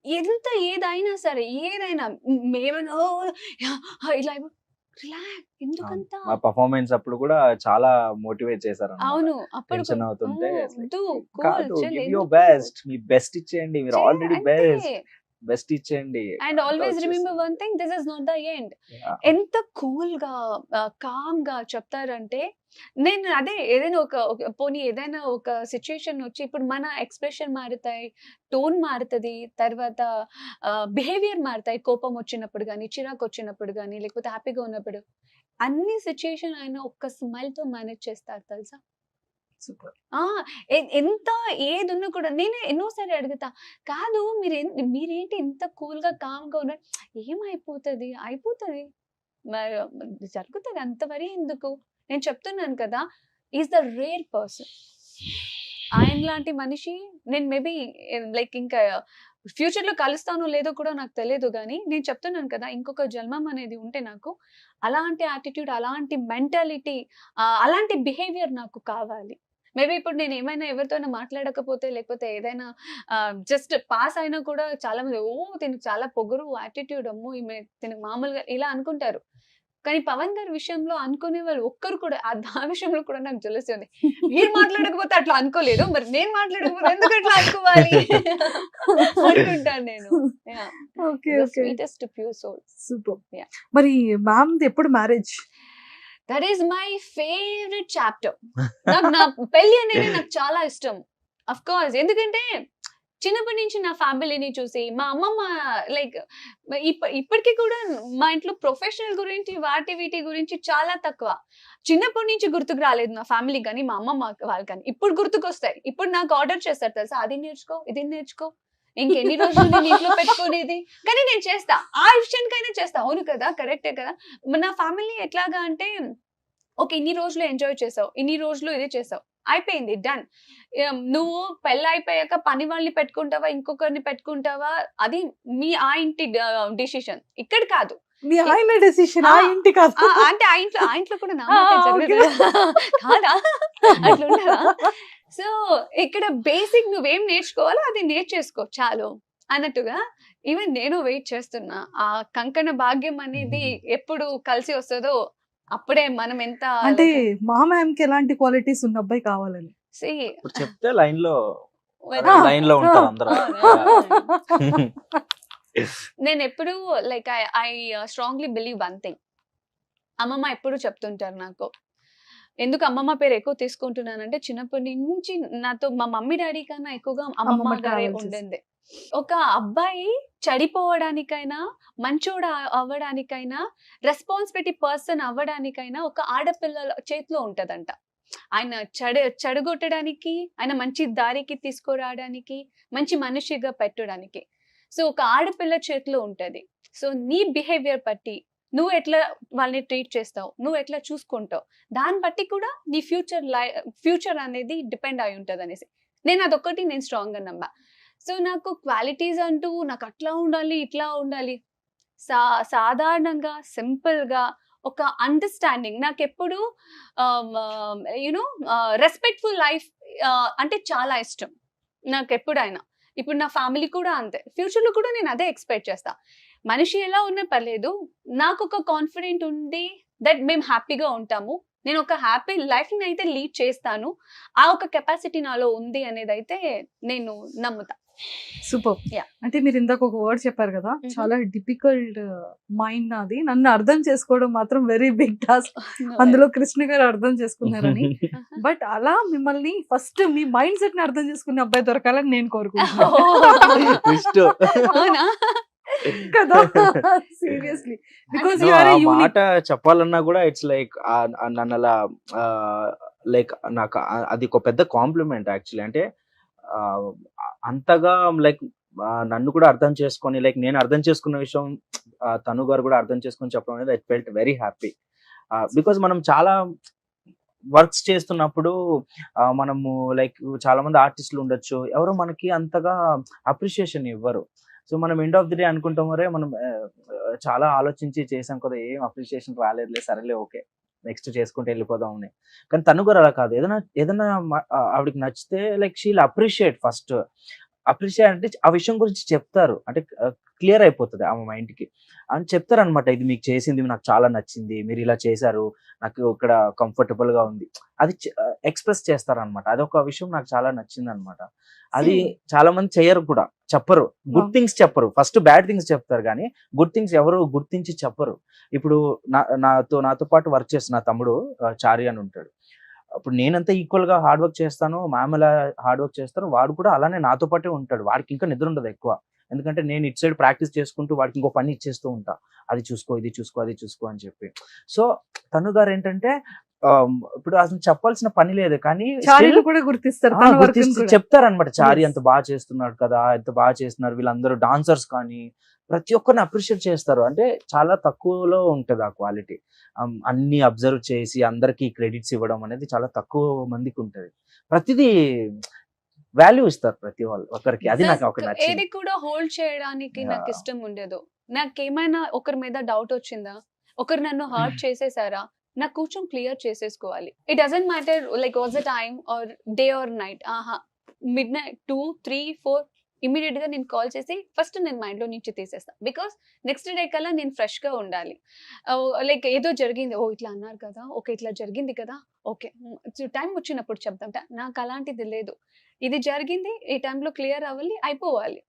ఎంత ఏదైనా సరే ఏదైనా మేమేమో ఇలా రిలాక్స్ ఎందుకంత. మా పర్ఫార్మెన్స్ అప్పుడు కూడా చాలా మోటివేట్ చేశారు. అవును అప్పుడు టెన్షన్ అవుతుంటే cool your best, me best ఇచ్చేయండి, మీరు ఆల్రెడీ బెస్ట్ ఇచ్చేయండి. And always remember one thing, this is not the end. ఎంత కూల్ గా కామ్ గా చెప్తారంటే, నేను అదే ఏదైనా పోనీ ఏదైనా ఒక సిచ్యుయేషన్ వచ్చి ఇప్పుడు మన ఎక్స్ప్రెషన్ మారుతాయి, టోన్ మారుతుంది, తర్వాత బిహేవియర్ మారుతాయి. కోపం వచ్చినప్పుడు కానీ, చిరాకు వచ్చినప్పుడు కానీ, లేకపోతే హ్యాపీగా ఉన్నప్పుడు, అన్ని సిచ్యుయేషన్ ఆయన ఒక్క స్మైల్ తో మేనేజ్ చేస్తారు తెలుసా. సూపర్. ఎంత ఏది ఉన్నా కూడా నేనే ఎన్నోసారి అడుగుతా, కాదు మీరేంటి ఇంత కూల్ గా కామ్ గా ఉన్నారు, ఏమైపోతుంది అయిపోతుంది మరి జరుగుతుంది అంత వరీ ఎందుకు. నేను చెప్తున్నాను కదా, ఈజ్ ద రేర్ పర్సన్. ఆయన లాంటి మనిషి నేను మేబీ లైక్ ఇంకా ఫ్యూచర్ లో కలుస్తానో లేదో కూడా నాకు తెలియదు, కానీ నేను చెప్తున్నాను కదా, ఇంకొక జన్మం అనేది ఉంటే నాకు అలాంటి యాటిట్యూడ్, అలాంటి మెంటాలిటీ, అలాంటి బిహేవియర్ నాకు కావాలి. మేబీ ఇప్పుడు నేను ఏమైనా ఎవరితోనైనా మాట్లాడకపోతే, లేకపోతే ఏదైనా జస్ట్ పాస్ అయినా కూడా చాలా మంది తినకు చాలా పొగరు యాటిట్యూడ్, అమ్మో ఈమె తినకు మామూలుగా ఇలా అనుకుంటారు. కానీ పవన్ గారి విషయంలో అనుకునే వాళ్ళు ఒక్కరు కూడా ఆ విషయంలో కూడా నాకు జెలసీ ఉంది. మీరు మాట్లాడకపోతే అట్లా అనుకోలేదు, మరి నేను మాట్లాడకపోతే ఎందుకు అట్లా అనుకోవాలి అనుకుంటాను నేను. Sweetest pure soul. Super. Yeah. మరి మ్యామ్ ఎప్పుడు marriage? That is my favourite chapter. నాకు నా పెళ్లి అనేది నాకు చాలా ఇష్టం. అఫ్ కోర్స్, ఎందుకంటే చిన్నప్పటి నుంచి నా ఫ్యామిలీని చూసి మా అమ్మమ్మ లైక్ ఇప్పటికీ కూడా మా ఇంట్లో ప్రొఫెషనల్ గురించి వీటి గురించి చాలా తక్కువ. చిన్నప్పటి నుంచి గుర్తుకు రాలేదు నా ఫ్యామిలీ కానీ మా అమ్మమ్మ వాళ్ళు కానీ. ఇప్పుడు గుర్తుకు వస్తాయి. ఇప్పుడు నాకు ఆర్డర్ చేస్తారు తెలుసా, అది నేర్చుకో ఇది నేర్చుకో, ఇంకెన్ని రోజులు నేను ఇంట్లో పెట్టుకునేది, కానీ నేను చేస్తా, ఆ విషయానికైనా చేస్తా. అవును కదా, కరెక్టే కదా. నా ఫ్యామిలీ ఎట్లాగా అంటే, ఓకే ఇన్ని రోజులు ఎంజాయ్ చేసావు, ఇన్ని రోజులు ఇది చేసావు, అయిపోయింది డన్. నువ్వు పెళ్ళి అయిపోయాక పని వాళ్ళని పెట్టుకుంటావా, ఇంకొకరిని పెట్టుకుంటావా, అది ఆ ఇంటి డిసిషన్, ఇక్కడ కాదు. మీ ఆయన డెసిషన్, ఆ ఇంటి కాదు. అంటే ఆ ఇంట్లో కూడా నా కాదా అట్లా ఉండదా. సో ఇక్కడ బేసిక్ నువ్వేం నేర్చుకోవాలో అది నేర్చేసుకో చాలు అన్నట్టుగా. ఈవెన్ నేను వెయిట్ చేస్తున్నా ఆ కంకణ భాగ్యం అనేది ఎప్పుడు కలిసి వస్తుందో అప్పుడే మనం ఎంత అంటే మా మ్యామ్ కి ఎలాంటి క్వాలిటీస్ ఉన్న అబ్బాయి కావాలని ఇప్పుడు చెప్తే లైన్ లో ఉంటారు అందరూ. నేను ఎప్పుడు like I strongly believe one thing. అమ్మమ్మ ఎప్పుడు చెప్తుంటారు నాకు, ఎందుకు అమ్మమ్మ పేరు ఎక్కువ తీసుకుంటున్నానంటే, చిన్నప్పటి నుంచి నాతో మా మమ్మీ డాడీ కన్నా ఎక్కువగా అమ్మమ్మ గారే ఉండింది. ఒక అబ్బాయి చెడిపోవడానికైనా, మంచోడు అవ్వడానికైనా, రెస్పాన్సిబిలిటీ పర్సన్ అవ్వడానికైనా ఒక ఆడపిల్లల చేతిలో ఉంటదంట. ఆయన చెడగొట్టడానికి, ఆయన మంచి దారికి తీసుకురావడానికి, మంచి మనిషిగా పెట్టడానికి. సో ఒక ఆడపిల్ల చేతిలో ఉంటది. సో నీ బిహేవియర్ బట్టి నువ్వు ఎట్లా వాళ్ళని ట్రీట్ చేస్తావు, నువ్వు ఎట్లా చూసుకుంటావు, దాన్ని బట్టి కూడా నీ ఫ్యూచర్ అనేది డిపెండ్ అయి ఉంటుంది అనేసి నేను అదొక్కటి నేను స్ట్రాంగ్ గా నమ్మా. సో నాకు క్వాలిటీస్ అంటూ నాకు అట్లా ఉండాలి ఇట్లా ఉండాలి, సాధారణంగా సింపుల్ గా ఒక అండర్స్టాండింగ్. నాకు ఎప్పుడు యునో రెస్పెక్ట్ఫుల్ లైఫ్ అంటే చాలా ఇష్టం నాకు ఎప్పుడైనా. ఇప్పుడు నా ఫ్యామిలీ కూడా అంతే, ఫ్యూచర్ లో కూడా నేను అదే ఎక్స్పెక్ట్ చేస్తా. మనిషి ఎలా ఉన్నా పర్లేదు, నాకు ఒక కాన్ఫిడెంట్ ఉంది దట్ మేము హ్యాపీగా ఉంటాము, నేను ఒక హ్యాపీ లైఫ్ ని అయితే లీడ్ చేస్తాను, ఆ ఒక కెపాసిటీ నాలో ఉంది అనేది అయితే నేను నమ్ముతా. సూపర్. Yeah. అంటే మీరు ఇందాక ఒక వర్డ్ చెప్పారు కదా, చాలా డిఫికల్ట్ మైండ్ నాది, నన్ను అర్థం చేసుకోవడం మాత్రం వెరీ బిగ్ టాస్క్. అందులో కృష్ణ గారు అర్థం చేసుకున్నారని. బట్ అలా మిమ్మల్ని ఫస్ట్ మీ మైండ్ సెట్ ని అర్థం చేసుకునే అబ్బాయి దొరకాలని నేను కోరుకుంటున్నాను కదా. Seriously, because you are a unique. మాట చెప్పాలన్నా కూడా ఇట్స్ లైక్ నన్ను అలా లైక్ నాకు అది ఒక పెద్ద కాంప్లిమెంట్ యాక్చువల్లీ. అంటే అంతగా లైక్ నన్ను కూడా అర్థం చేసుకొని, లైక్ నేను అర్థం చేసుకున్న విషయం తను గారు కూడా అర్థం చేసుకొని చెప్పడం అనేది I felt very happy. Because మనం చాలా వర్క్స్ చేస్తున్నప్పుడు మనము లైక్ చాలా మంది ఆర్టిస్టులు ఉండొచ్చు, ఎవరు మనకి అంతగా అప్రిషియేషన్ ఇవ్వరు. సో మనం ఎండ్ ఆఫ్ ది డే అనుకుంటాం మరే మనం చాలా ఆలోచించి చేసాం కదా, ఏం అప్రిషియేషన్ రాలేదులే, సరేలే ఓకే నెక్స్ట్ చేసుకుంటే వెళ్ళిపోదాం అని. కానీ తను కూడా అలా కాదు, ఏదైనా ఆవిడకి నచ్చితే like she'll appreciate first. Appreciate అంటే ఆ విషయం గురించి చెప్తారు, అంటే క్లియర్ అయిపోతుంది ఆమె మైండ్కి అని చెప్తారు అనమాట. ఇది మీకు చేసింది నాకు చాలా నచ్చింది, మీరు ఇలా చేశారు, నాకు ఇక్కడ కంఫర్టబుల్ గా ఉంది, అది ఎక్స్ప్రెస్ చేస్తారనమాట. అదొక విషయం నాకు చాలా నచ్చింది అనమాట. అది చాలా మంది చేయరు కూడా, చెప్పరు, గుడ్ థింగ్స్ చెప్పరు, ఫస్ట్ బ్యాడ్ థింగ్స్ చెప్తారు కానీ గుడ్ థింగ్స్ ఎవరు గుర్తించి చెప్పరు. ఇప్పుడు నాతో పాటు వర్క్ చేస్తున్న తమ్ముడు చారి అని ఉంటాడు. అప్పుడు నేనంతా ఈక్వల్ గా హార్డ్ వర్క్ చేస్తాను, మ్యామ్ ఎలా హార్డ్ వర్క్ చేస్తాను, వాడు కూడా అలానే నాతో పాటే ఉంటాడు. వాడికి ఇంకా నిద్ర ఉండదు ఎక్కువ, ఎందుకంటే నేను ఇటు సైడ్ ప్రాక్టీస్ చేసుకుంటూ వాడికి ఇంకో పని ఇచ్చేస్తూ ఉంటా, అది చూసుకో ఇది చూసుకో అది చూసుకో అని చెప్పి. సో తను గారు ఏంటంటే ఇప్పుడు అసలు చెప్పాల్సిన పని లేదు కానీ కూడా గుర్తిస్తారు, చెప్తారనమాట. చారి అంత బాగా చేస్తున్నాడు కదా, ఎంత బాగా చేస్తున్నారు వీళ్ళందరూ డాన్సర్స్ కానీ ప్రతి ఒక్కరిని అప్రిషియేట్ చేస్తారు. అంటే చాలా తక్కువలో ఉంటది ఆ క్వాలిటీ. అన్ని అబ్జర్వ్ చేసి అందరికి క్రెడిట్స్ ఇవ్వడం అనేది చాలా తక్కువ మందికి ఉంటది. ప్రతిదీ వాల్యూ ఇస్తారు ప్రతి వాళ్ళు ఒకరికి, అది నాకు ఒక నచ్చింది. ఏది కూడా హోల్డ్ చేయడానికి నాకు ఇష్టం ఉండదు. నాకేమైనా ఒకరి మీద డౌట్ వచ్చిందా, ఒకరు నన్ను హర్ట్ చేసేసారా, నాకు కొంచెం క్లియర్ చేసేసుకోవాలి. It doesn't matter like what's the time or day or night. Midnight 2, 3, 4 immediate గా నేను కాల్ చేసి ఫస్ట్ నేను మైండ్ లో నుంచి తీసేస్తాను. బికాస్ నెక్స్ట్ డే కల్లా నేను ఫ్రెష్ గా ఉండాలి. లైక్ ఏదో జరిగింది, ఓ ఇట్లా అన్నారు కదా, ఓకే ఇట్లా జరిగింది కదా, ఓకే టైం వచ్చినప్పుడు చెప్తాం. నాకు అలాంటిది లేదు, ఇది జరిగింది ఈ టైంలో క్లియర్ అవ్వాలి, అయిపోవాలి.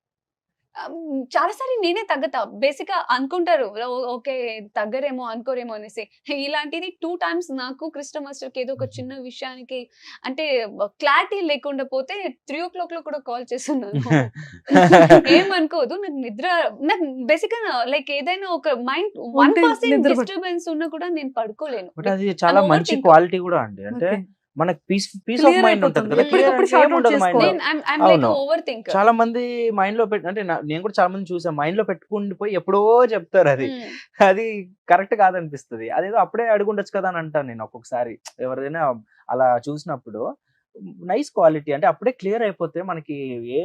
చాలాసారి నేనే తగ్గతా. బేసిక్ గా అనుకుంటారు ఓకే తగ్గరేమో అనుకోరేమో అనేసి. ఇలాంటిది 2 times నాకు కృష్ణ మాస్టర్ కి ఏదో ఒక చిన్న విషయానికి అంటే క్లారిటీ లేకుండా పోతే 3 o'clock లో కూడా కాల్ చేస్తున్నాను. ఏమనుకోదు, నాకు నిద్ర, నాకు బేసిక్ గా లైక్ ఏదైనా ఒక మైండ్ 1% డిస్టర్బెన్స్ ఉన్నా కూడా నేను పడుకోలేను. అది చాలా మంచి క్వాలిటీ కూడా అండి. అంటే మనకి పీస్ ఆఫ్ మైండ్ ఉంటుంది కదా. చాలా మంది మైండ్ లో పెట్టి, అంటే నేను కూడా చాలా మంది చూసాను, మైండ్ లో పెట్టుకుని పోయి ఎప్పుడో చెప్తారు, అది కరెక్ట్ కాదనిపిస్తుంది. అదేదో అప్పుడే అడుగుండొచ్చు కదా అని అంటాను నేను ఒక్కొక్కసారి ఎవరైనా అలా చూసినప్పుడు. నైస్ క్వాలిటీ అంటే అప్పుడే క్లియర్ అయిపోతే మనకి ఏ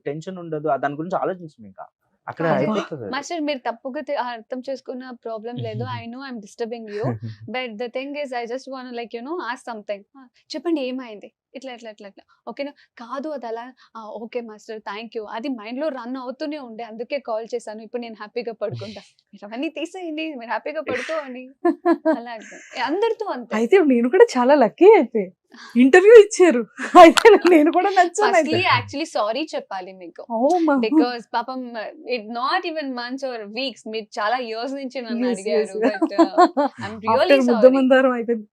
టెన్షన్ ఉండదు, దాని గురించి ఆలోచించం ఇంకా అక్కడ అయిపోతుంది. మాస్టర్ మీరు తప్పుగా అర్థం చేసుకున్న ప్రాబ్లం లేదు. I know I'm disturbing you, but the thing is I just want like ask something. చెప్పండి ఏమైంది, ఇట్లా ఇట్లా ఇట్లా ఇట్లా ఓకేనా కాదు అది అలా, ఓకే మాస్టర్ థ్యాంక్ యూ. అది మైండ్ లో రన్ అవుతూనే ఉండే, అందుకే కాల్ చేశాను. ఇప్పుడు నేను హ్యాపీగా పడుకుంటా, మీరు అవన్నీ తీసేయండి, మీరు హ్యాపీగా పడుకోండి. అలాగే అందరితో అంతే. అయితే నేను కూడా చాలా లక్కీ అయితే ఇంటర్వ్యూ ఇచ్చారు. అయితే నేను కూడా నచ్చాను. యాక్చువల్లీ సారీ చెప్పాలి మీకు, బికాస్ పాపం it not even months or weeks, మీరు చాలా ఇయర్స్ నుంచి నన్ను అడిగారు. ముద్దమందారం అయిపోయింది.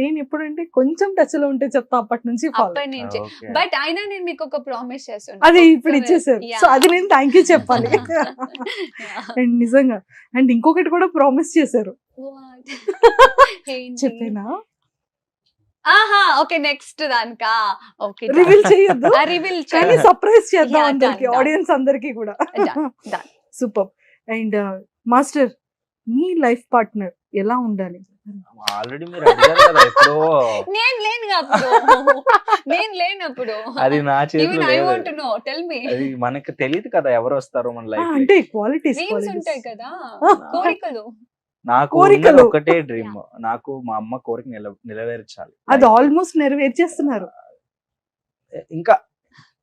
నేను ఎప్పుడంటే కొంచెం టచ్ లో ఉంటే చెప్తా అప్పటి నుంచి, అప్పటి నుంచి. బట్ అయినా నేను మీకు ఒక ప్రామిస్ చేస్తాను, అది ఇప్పుడు ఇచ్చేసారు. సో అది నేను థ్యాంక్ యూ చెప్పాలి. అండ్ నిజంగా అండ్ ఇంకొకటి కూడా ప్రామిస్ చేశారు, చెప్పేనా? ఓకే నెక్స్ట్ దానికా ఓకే రివీల్ చేయొద్దు, రివీల్ కానీ సర్ప్రైజ్ చేద్దాం అందరికి, ఆడియన్స్ అందరికి కూడా. Super. And master me life partner ఎలా ఉండాలి? ఆల్రెడీ మీరు అడిగారు కదా ఎప్పుడో. నేను లేనప్పుడు అది నా చేతిలో లేదు. అది మనకు తెలియదు కదా ఎవరు వస్తారో మన లైఫ్. అంటే క్వాలిటీస్ ఉంటాయి కదా, కోరికలు. నాకు ఒకటే డ్రీమ్, నాకు మా అమ్మ కోరిక నెరవేర్చాలి. అది ఆల్మోస్ట్ నెరవేర్చేస్తున్నారు. ఇంకా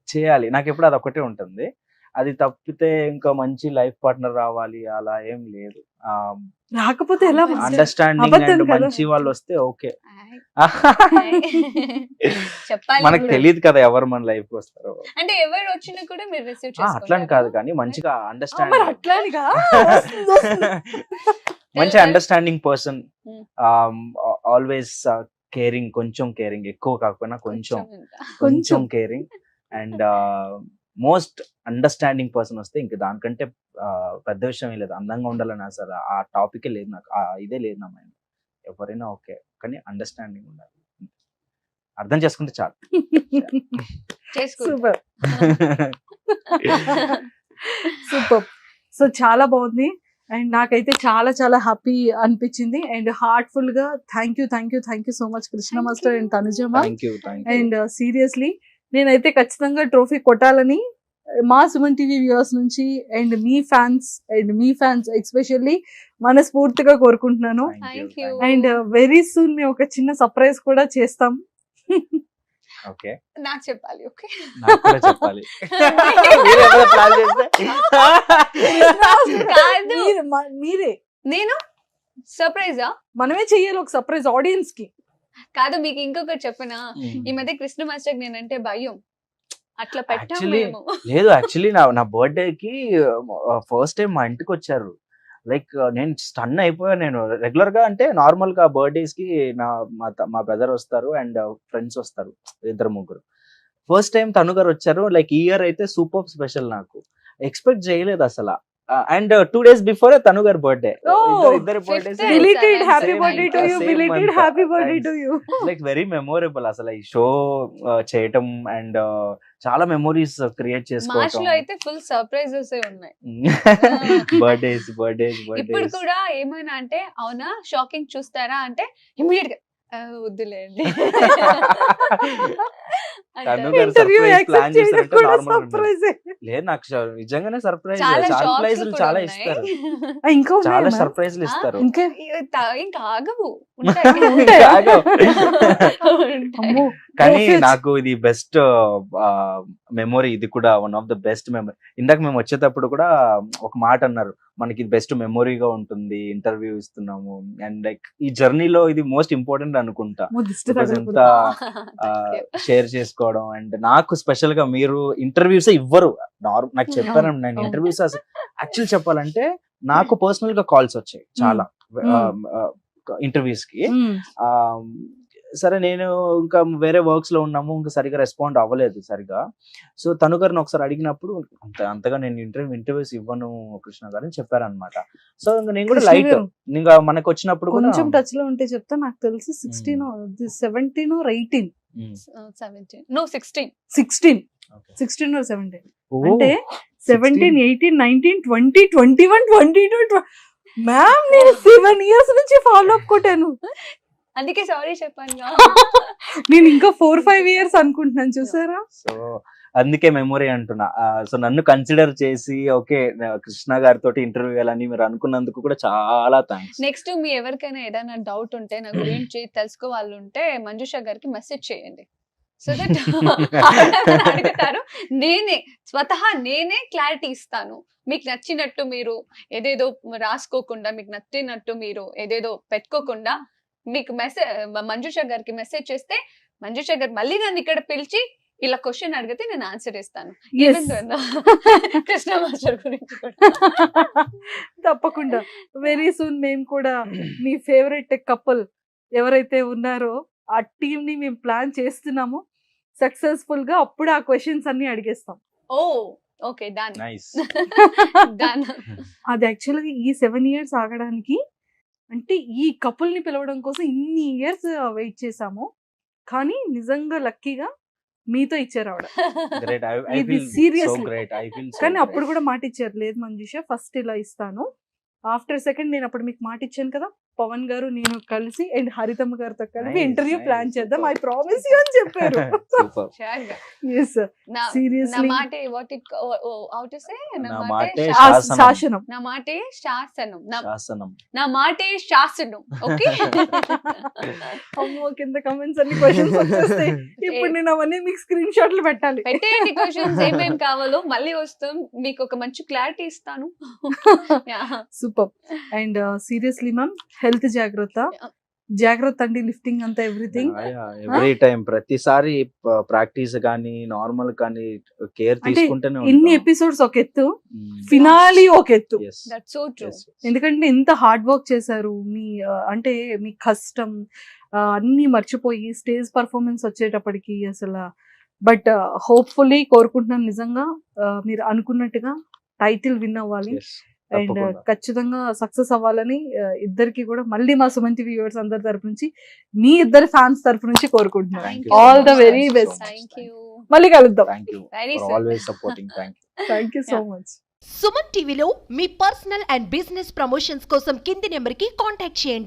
చేయాలి, నాకు ఎప్పుడు అది ఒకటే ఉంటుంది. అది తప్పితే ఇంకా మంచి లైఫ్ పార్ట్నర్ రావాలి అలా ఏం లేదు. రాకపోతే ఎలా? అండర్స్టాండింగ్ అండ్ మంచి వాళ్ళు వస్తే ఓకే. మనకు తెలియదు కదా ఎవరు మన లైఫ్ వస్తారో. అంటే ఎవరు వచ్చినా కూడా మీరు రిసీవ్ చేసుకుంటారు, అట్లని కాదు కానీ మంచిగా అండర్స్టాండింగ్, అట్లానిగా మంచి అండర్స్టాండింగ్ పర్సన్, ఆల్వేస్ కేరింగ్, కొంచెం కేరింగ్, ఎక్కువ కాకపోయినా కొంచెం caring and most understanding person వస్తే ఇంకా దానికంటే పెద్ద విషయం లేదు. అందంగా ఉండాలని అసలు ఆ టాపికే లేదు నాకు, ఇదే లేదు నా మైండ్. ఎవరైనా ఓకే కానీ అండర్స్టాండింగ్ ఉండాలి, అర్థం చేసుకుంటే చాలు. Super super. సో చాలా బాగుంది అండ్ నాకైతే చాలా చాలా హ్యాపీ అనిపించింది. అండ్ హార్ట్ఫుల్ గా thank you so much Krishna master and Tanujamma. And seriously నేనైతే ఖచ్చితంగా ట్రోఫీ కొట్టాలని మా సుమన్ టీవీ వ్యూవర్స్ నుంచి అండ్ మీ ఫ్యాన్స్ ఎస్పెషల్లీ మనస్ఫూర్తిగా కోరుకుంటున్నాను. Thank you. And very soon మేము ఒక చిన్న సర్ప్రైజ్ కూడా చేస్తాం. ఓకే, నాకు చెప్పాలి. ఓకే, నాకు కూడా చెప్పాలి. మీరు ఏమైనా plan చేస్తే? కాదు, మీరే నేను సర్ప్రైజా? మనమే చెయ్యాలి ఒక సర్ప్రైజ్ ఆడియన్స్ కి. కాదు, మీకు ఇంకొకటి చెప్పనా, ఈ మధ్య కృష్ణ మాస్టర్ నేనంటే భయం, అట్లా పెట్టాం Actually, మేము. లేదు, యాక్చువల్లీ నా బర్త్డే కి ఫస్ట్ టైం మా ఇంటికి వచ్చారు. లైక్ నేను స్టన్ అయిపోయాను. నేను రెగ్యులర్ గా అంటే నార్మల్ గా బర్త్డేస్ కి మా బ్రదర్ వస్తారు అండ్ ఫ్రెండ్స్ వస్తారు, 2-3. ఫస్ట్ టైం తను గారు వచ్చారు. లైక్ ఈ ఇయర్ అయితే సూపర్ స్పెషల్, నాకు ఎక్స్పెక్ట్ చేయలేదు అసలు. అండ్ 2 days బిఫోర్ తను గారి బర్త్డే. Oh, ఇద్దరు birthdays fifth బిలీటెడ్ happy Same birthday to you, same బిలీటెడ్ month. Happy birthday Thanks. To you. Like very memorable అసలు ఈ షో చేయటం అండ్ చాలా మెమొరీస్ క్రియేట్ మార్చ్ చేసుకోవటం. లో అయితే ఫుల్ సర్ప్రైజెస్ ఉన్నాయి. బర్త్డేస్ ఇప్పుడు కూడా ఏమైనా అంటే అవునా షాకింగ్ చూస్తారా అంటే ఇమీడియట్ గా వద్దులేండి. తను అంటారు. గారు ఇంటర్వ్యూ surprise plan యాక్సెప్ట్ చేయడం చేశారంటే కూడా normal సర్ప్రైజ్. లేదు, నాకు నిజంగానే సర్ప్రైజ్. చాలా సర్ప్రైజ్లు షాక్స్ చాలా కూడా ఇస్తారు, ఉన్నాయి. ఇంకా చాలా ఉన్నాయా సర్ప్రైజ్లు ఇస్తారు. ఇంకా ఇంకా ఆగవు. ఉంటాయా? ఆగవు. అమ్మో, కానీ Perfect. నాకు ఇది బెస్ట్ మెమొరీ, ఇది కూడా one of the best memory. ఇందాక మేము వచ్చేటప్పుడు కూడా ఒక మాట అన్నారు, మనకి ఇది బెస్ట్ మెమొరీగా ఉంటుంది, ఇంటర్వ్యూ ఇస్తున్నాము అండ్ లైక్ ఈ జర్నీలో ఇది మోస్ట్ ఇంపార్టెంట్ అనుకుంటా. అమ్మో, దిష్టి Because తగలకూడదు. ఎంత షేర్ చేసుకోవడం అండ్ నాకు స్పెషల్ గా మీరు ఇంటర్వ్యూస్ ఇవ్వరు. నాకు చెప్పాను, నేను అవును. ఇంటర్వ్యూస్ యాక్చువల్ చెప్పాలంటే నాకు పర్సనల్ గా కాల్స్ వచ్చాయి చాలా ఇంటర్వ్యూస్ కి. మ్మ్. ఆ, సరే నేను ఇంకా వేరే వర్క్స్ లో ఉన్నాము, ఇంకా సరిగా రెస్పాండ్ అవ్వలేదు సరిగా. సో తను గారిని ఒకసారి అడిగినప్పుడు అంతగా నేను ఇంటర్వ్యూస్ ఇవ్వను కృష్ణ గారు అని చెప్పారనమాట. సో ఇంకా నేను కూడా కృష్ణ లైట్ గారు, ఇంకా మనకు వచ్చినప్పుడు కూడా కొంచెం టచ్ లో ఉంటే చెప్తా. నాకు తెలిసి 16 17 or 18. 17 no 16 16 Okay. 16 or 17 ఓ, అంటే 17 18 19 20 21 22 మ్యామ్ నేను 7 years నుంచి ఫాలో అప్ కొట్టాను. అందుకే సారీ చెప్పాను. నేను ఇంకా 4-5 years అనుకుంటున్నాను, చూసారా? సో అందుకే మెమొరీ అంటున్నా. సో నన్ను కన్సిడర్ చేసి ఓకే కృష్ణ గారితో ఇంటర్వ్యూ ఇవ్వాలని మీరు అనుకున్నందుకు కూడా చాలా థ్యాంక్స్. నెక్స్ట్ మీ ఎవరికైనా ఏదైనా డౌట్ ఉంటే నా గురించి తెలుసుకోవాలంటే మంజుష గారికి మెసేజ్ చేయండి. సో దట్ అడుగుతారు, స్వతహా నేనే క్లారిటీ ఇస్తాను. మీకు నచ్చినట్టు మీరు ఏదేదో రాసుకోకుండా, మీకు నచ్చినట్టు మీరు ఏదేదో పెట్టుకోకుండా మీకు మంజుష గారికి మెసేజ్ చేస్తే మంజుష గారు మళ్ళీ నన్ను ఇక్కడ పిలిచి ఇలా క్వశ్చన్ అడిగితే నేను ఆన్సర్ ఇస్తాను. Yes. కృష్ణ మాస్టర్ గురించి కూడా. తప్పకుండా వెరీ సూన్ మేము కూడా మీ ఫేవరెట్ కపుల్ ఎవరైతే ఉన్నారో ఆ టీమ్ ని మేము ప్లాన్ చేస్తున్నాము సక్సెస్ఫుల్ గా. అప్పుడు ఆ క్వశ్చన్స్ అన్ని అడిగేస్తాం. ఓ ఓకే, డన్ నైస్. డన్. అది యాక్చువల్గా ఈ 7 years ఆగడానికి అంటే ఈ కపుల్ ని పిలవడం కోసం ఇన్ని ఇయర్స్ వెయిట్ చేసాము. కానీ నిజంగా లక్కీగా మీతో ఇచ్చారు ఆవిడ. గ్రేట్. ఇది seriously. కానీ అప్పుడు కూడా కూడా మాట ఇచ్చారు, లేదు మంజుష ఫస్ట్ ఇలా ఇస్తాను, ఆఫ్టర్ సెకండ్ నేను అప్పుడు మీకు మాట ఇచ్చాను కదా, పవన్ గారు నేను కలిసి అండ్ హరితమ్మ గారితో కలిసి Nice, ఇంటర్వ్యూ nice, ప్లాన్ చేద్దాం, ఐ super. ప్రామిస్ యూ అని చెప్పారు. సూపర్. Yes, నా seriously. మాటే what it how to say నా నా మాటే మాటే శాసనం. శాసనం. నా మాటే శాసనం. శాసనం. నా మాటే శాసనం. ఓకే. అమ్మో, కింద కమెంట్స్ అన్ని క్వశ్చన్స్ వచ్చేస్తాయి. ఇప్పుడు నేను అవన్నీ మీకు స్క్రీన్ షాట్లు పెట్టాలి. పెట్టేయండి క్వశ్చన్స్ ఏమేం కావాలో, మళ్ళీ వస్తాం మీకు ఒక మంచి క్లారిటీ ఇస్తాను. Super. And seriously ma'am, health జాగ్రత్త అండి, లిఫ్టింగ్ అంతా ఎవ్రీథింగ్. ఎవ్రీ టైం ప్రతిసారి ప్రాక్టీస్ కానీ నార్మల్ కానీ కేర్ అంటే తీసుకుంటూనే ఇన్ని ఎపిసోడ్స్ ఒక ఎత్తు, ఫినాలి ఒక ఎత్తు. That's so true. ఎందుకంటే ఇంత హార్డ్ వర్క్ చేశారు మీ అంటే మీ కష్టం అన్ని మర్చిపోయి స్టేజ్ పర్ఫార్మెన్స్ వచ్చేటప్పటికి అసలు. బట్ హోప్ఫుల్లీ కోరుకుంటున్నాను నిజంగా మీరు అనుకున్నట్టుగా టైటిల్ విన్ అవ్వాలి అండ్ ఖచ్చితంగా సక్సెస్ అవ్వాలని ఇద్దరికి కూడా మళ్ళీ మా సుమన్ టీవీ వ్యూవర్స్ అందరి తరపు నుంచి, మీ ఇద్దరు ఫ్యాన్స్ తరపు నుంచి కోరుకుంటున్నాను. Thank you all so the much. Very best. Thank you. మళ్ళీ కలుద్దాం. Thank you Very for soon. Always supporting. Thank you so much. Suman టీవీలో మీ పర్సనల్ అండ్ బిజినెస్ ప్రమోషన్స్ కోసం కింది నెంబర్కి కాంటాక్ట్ చేయండి.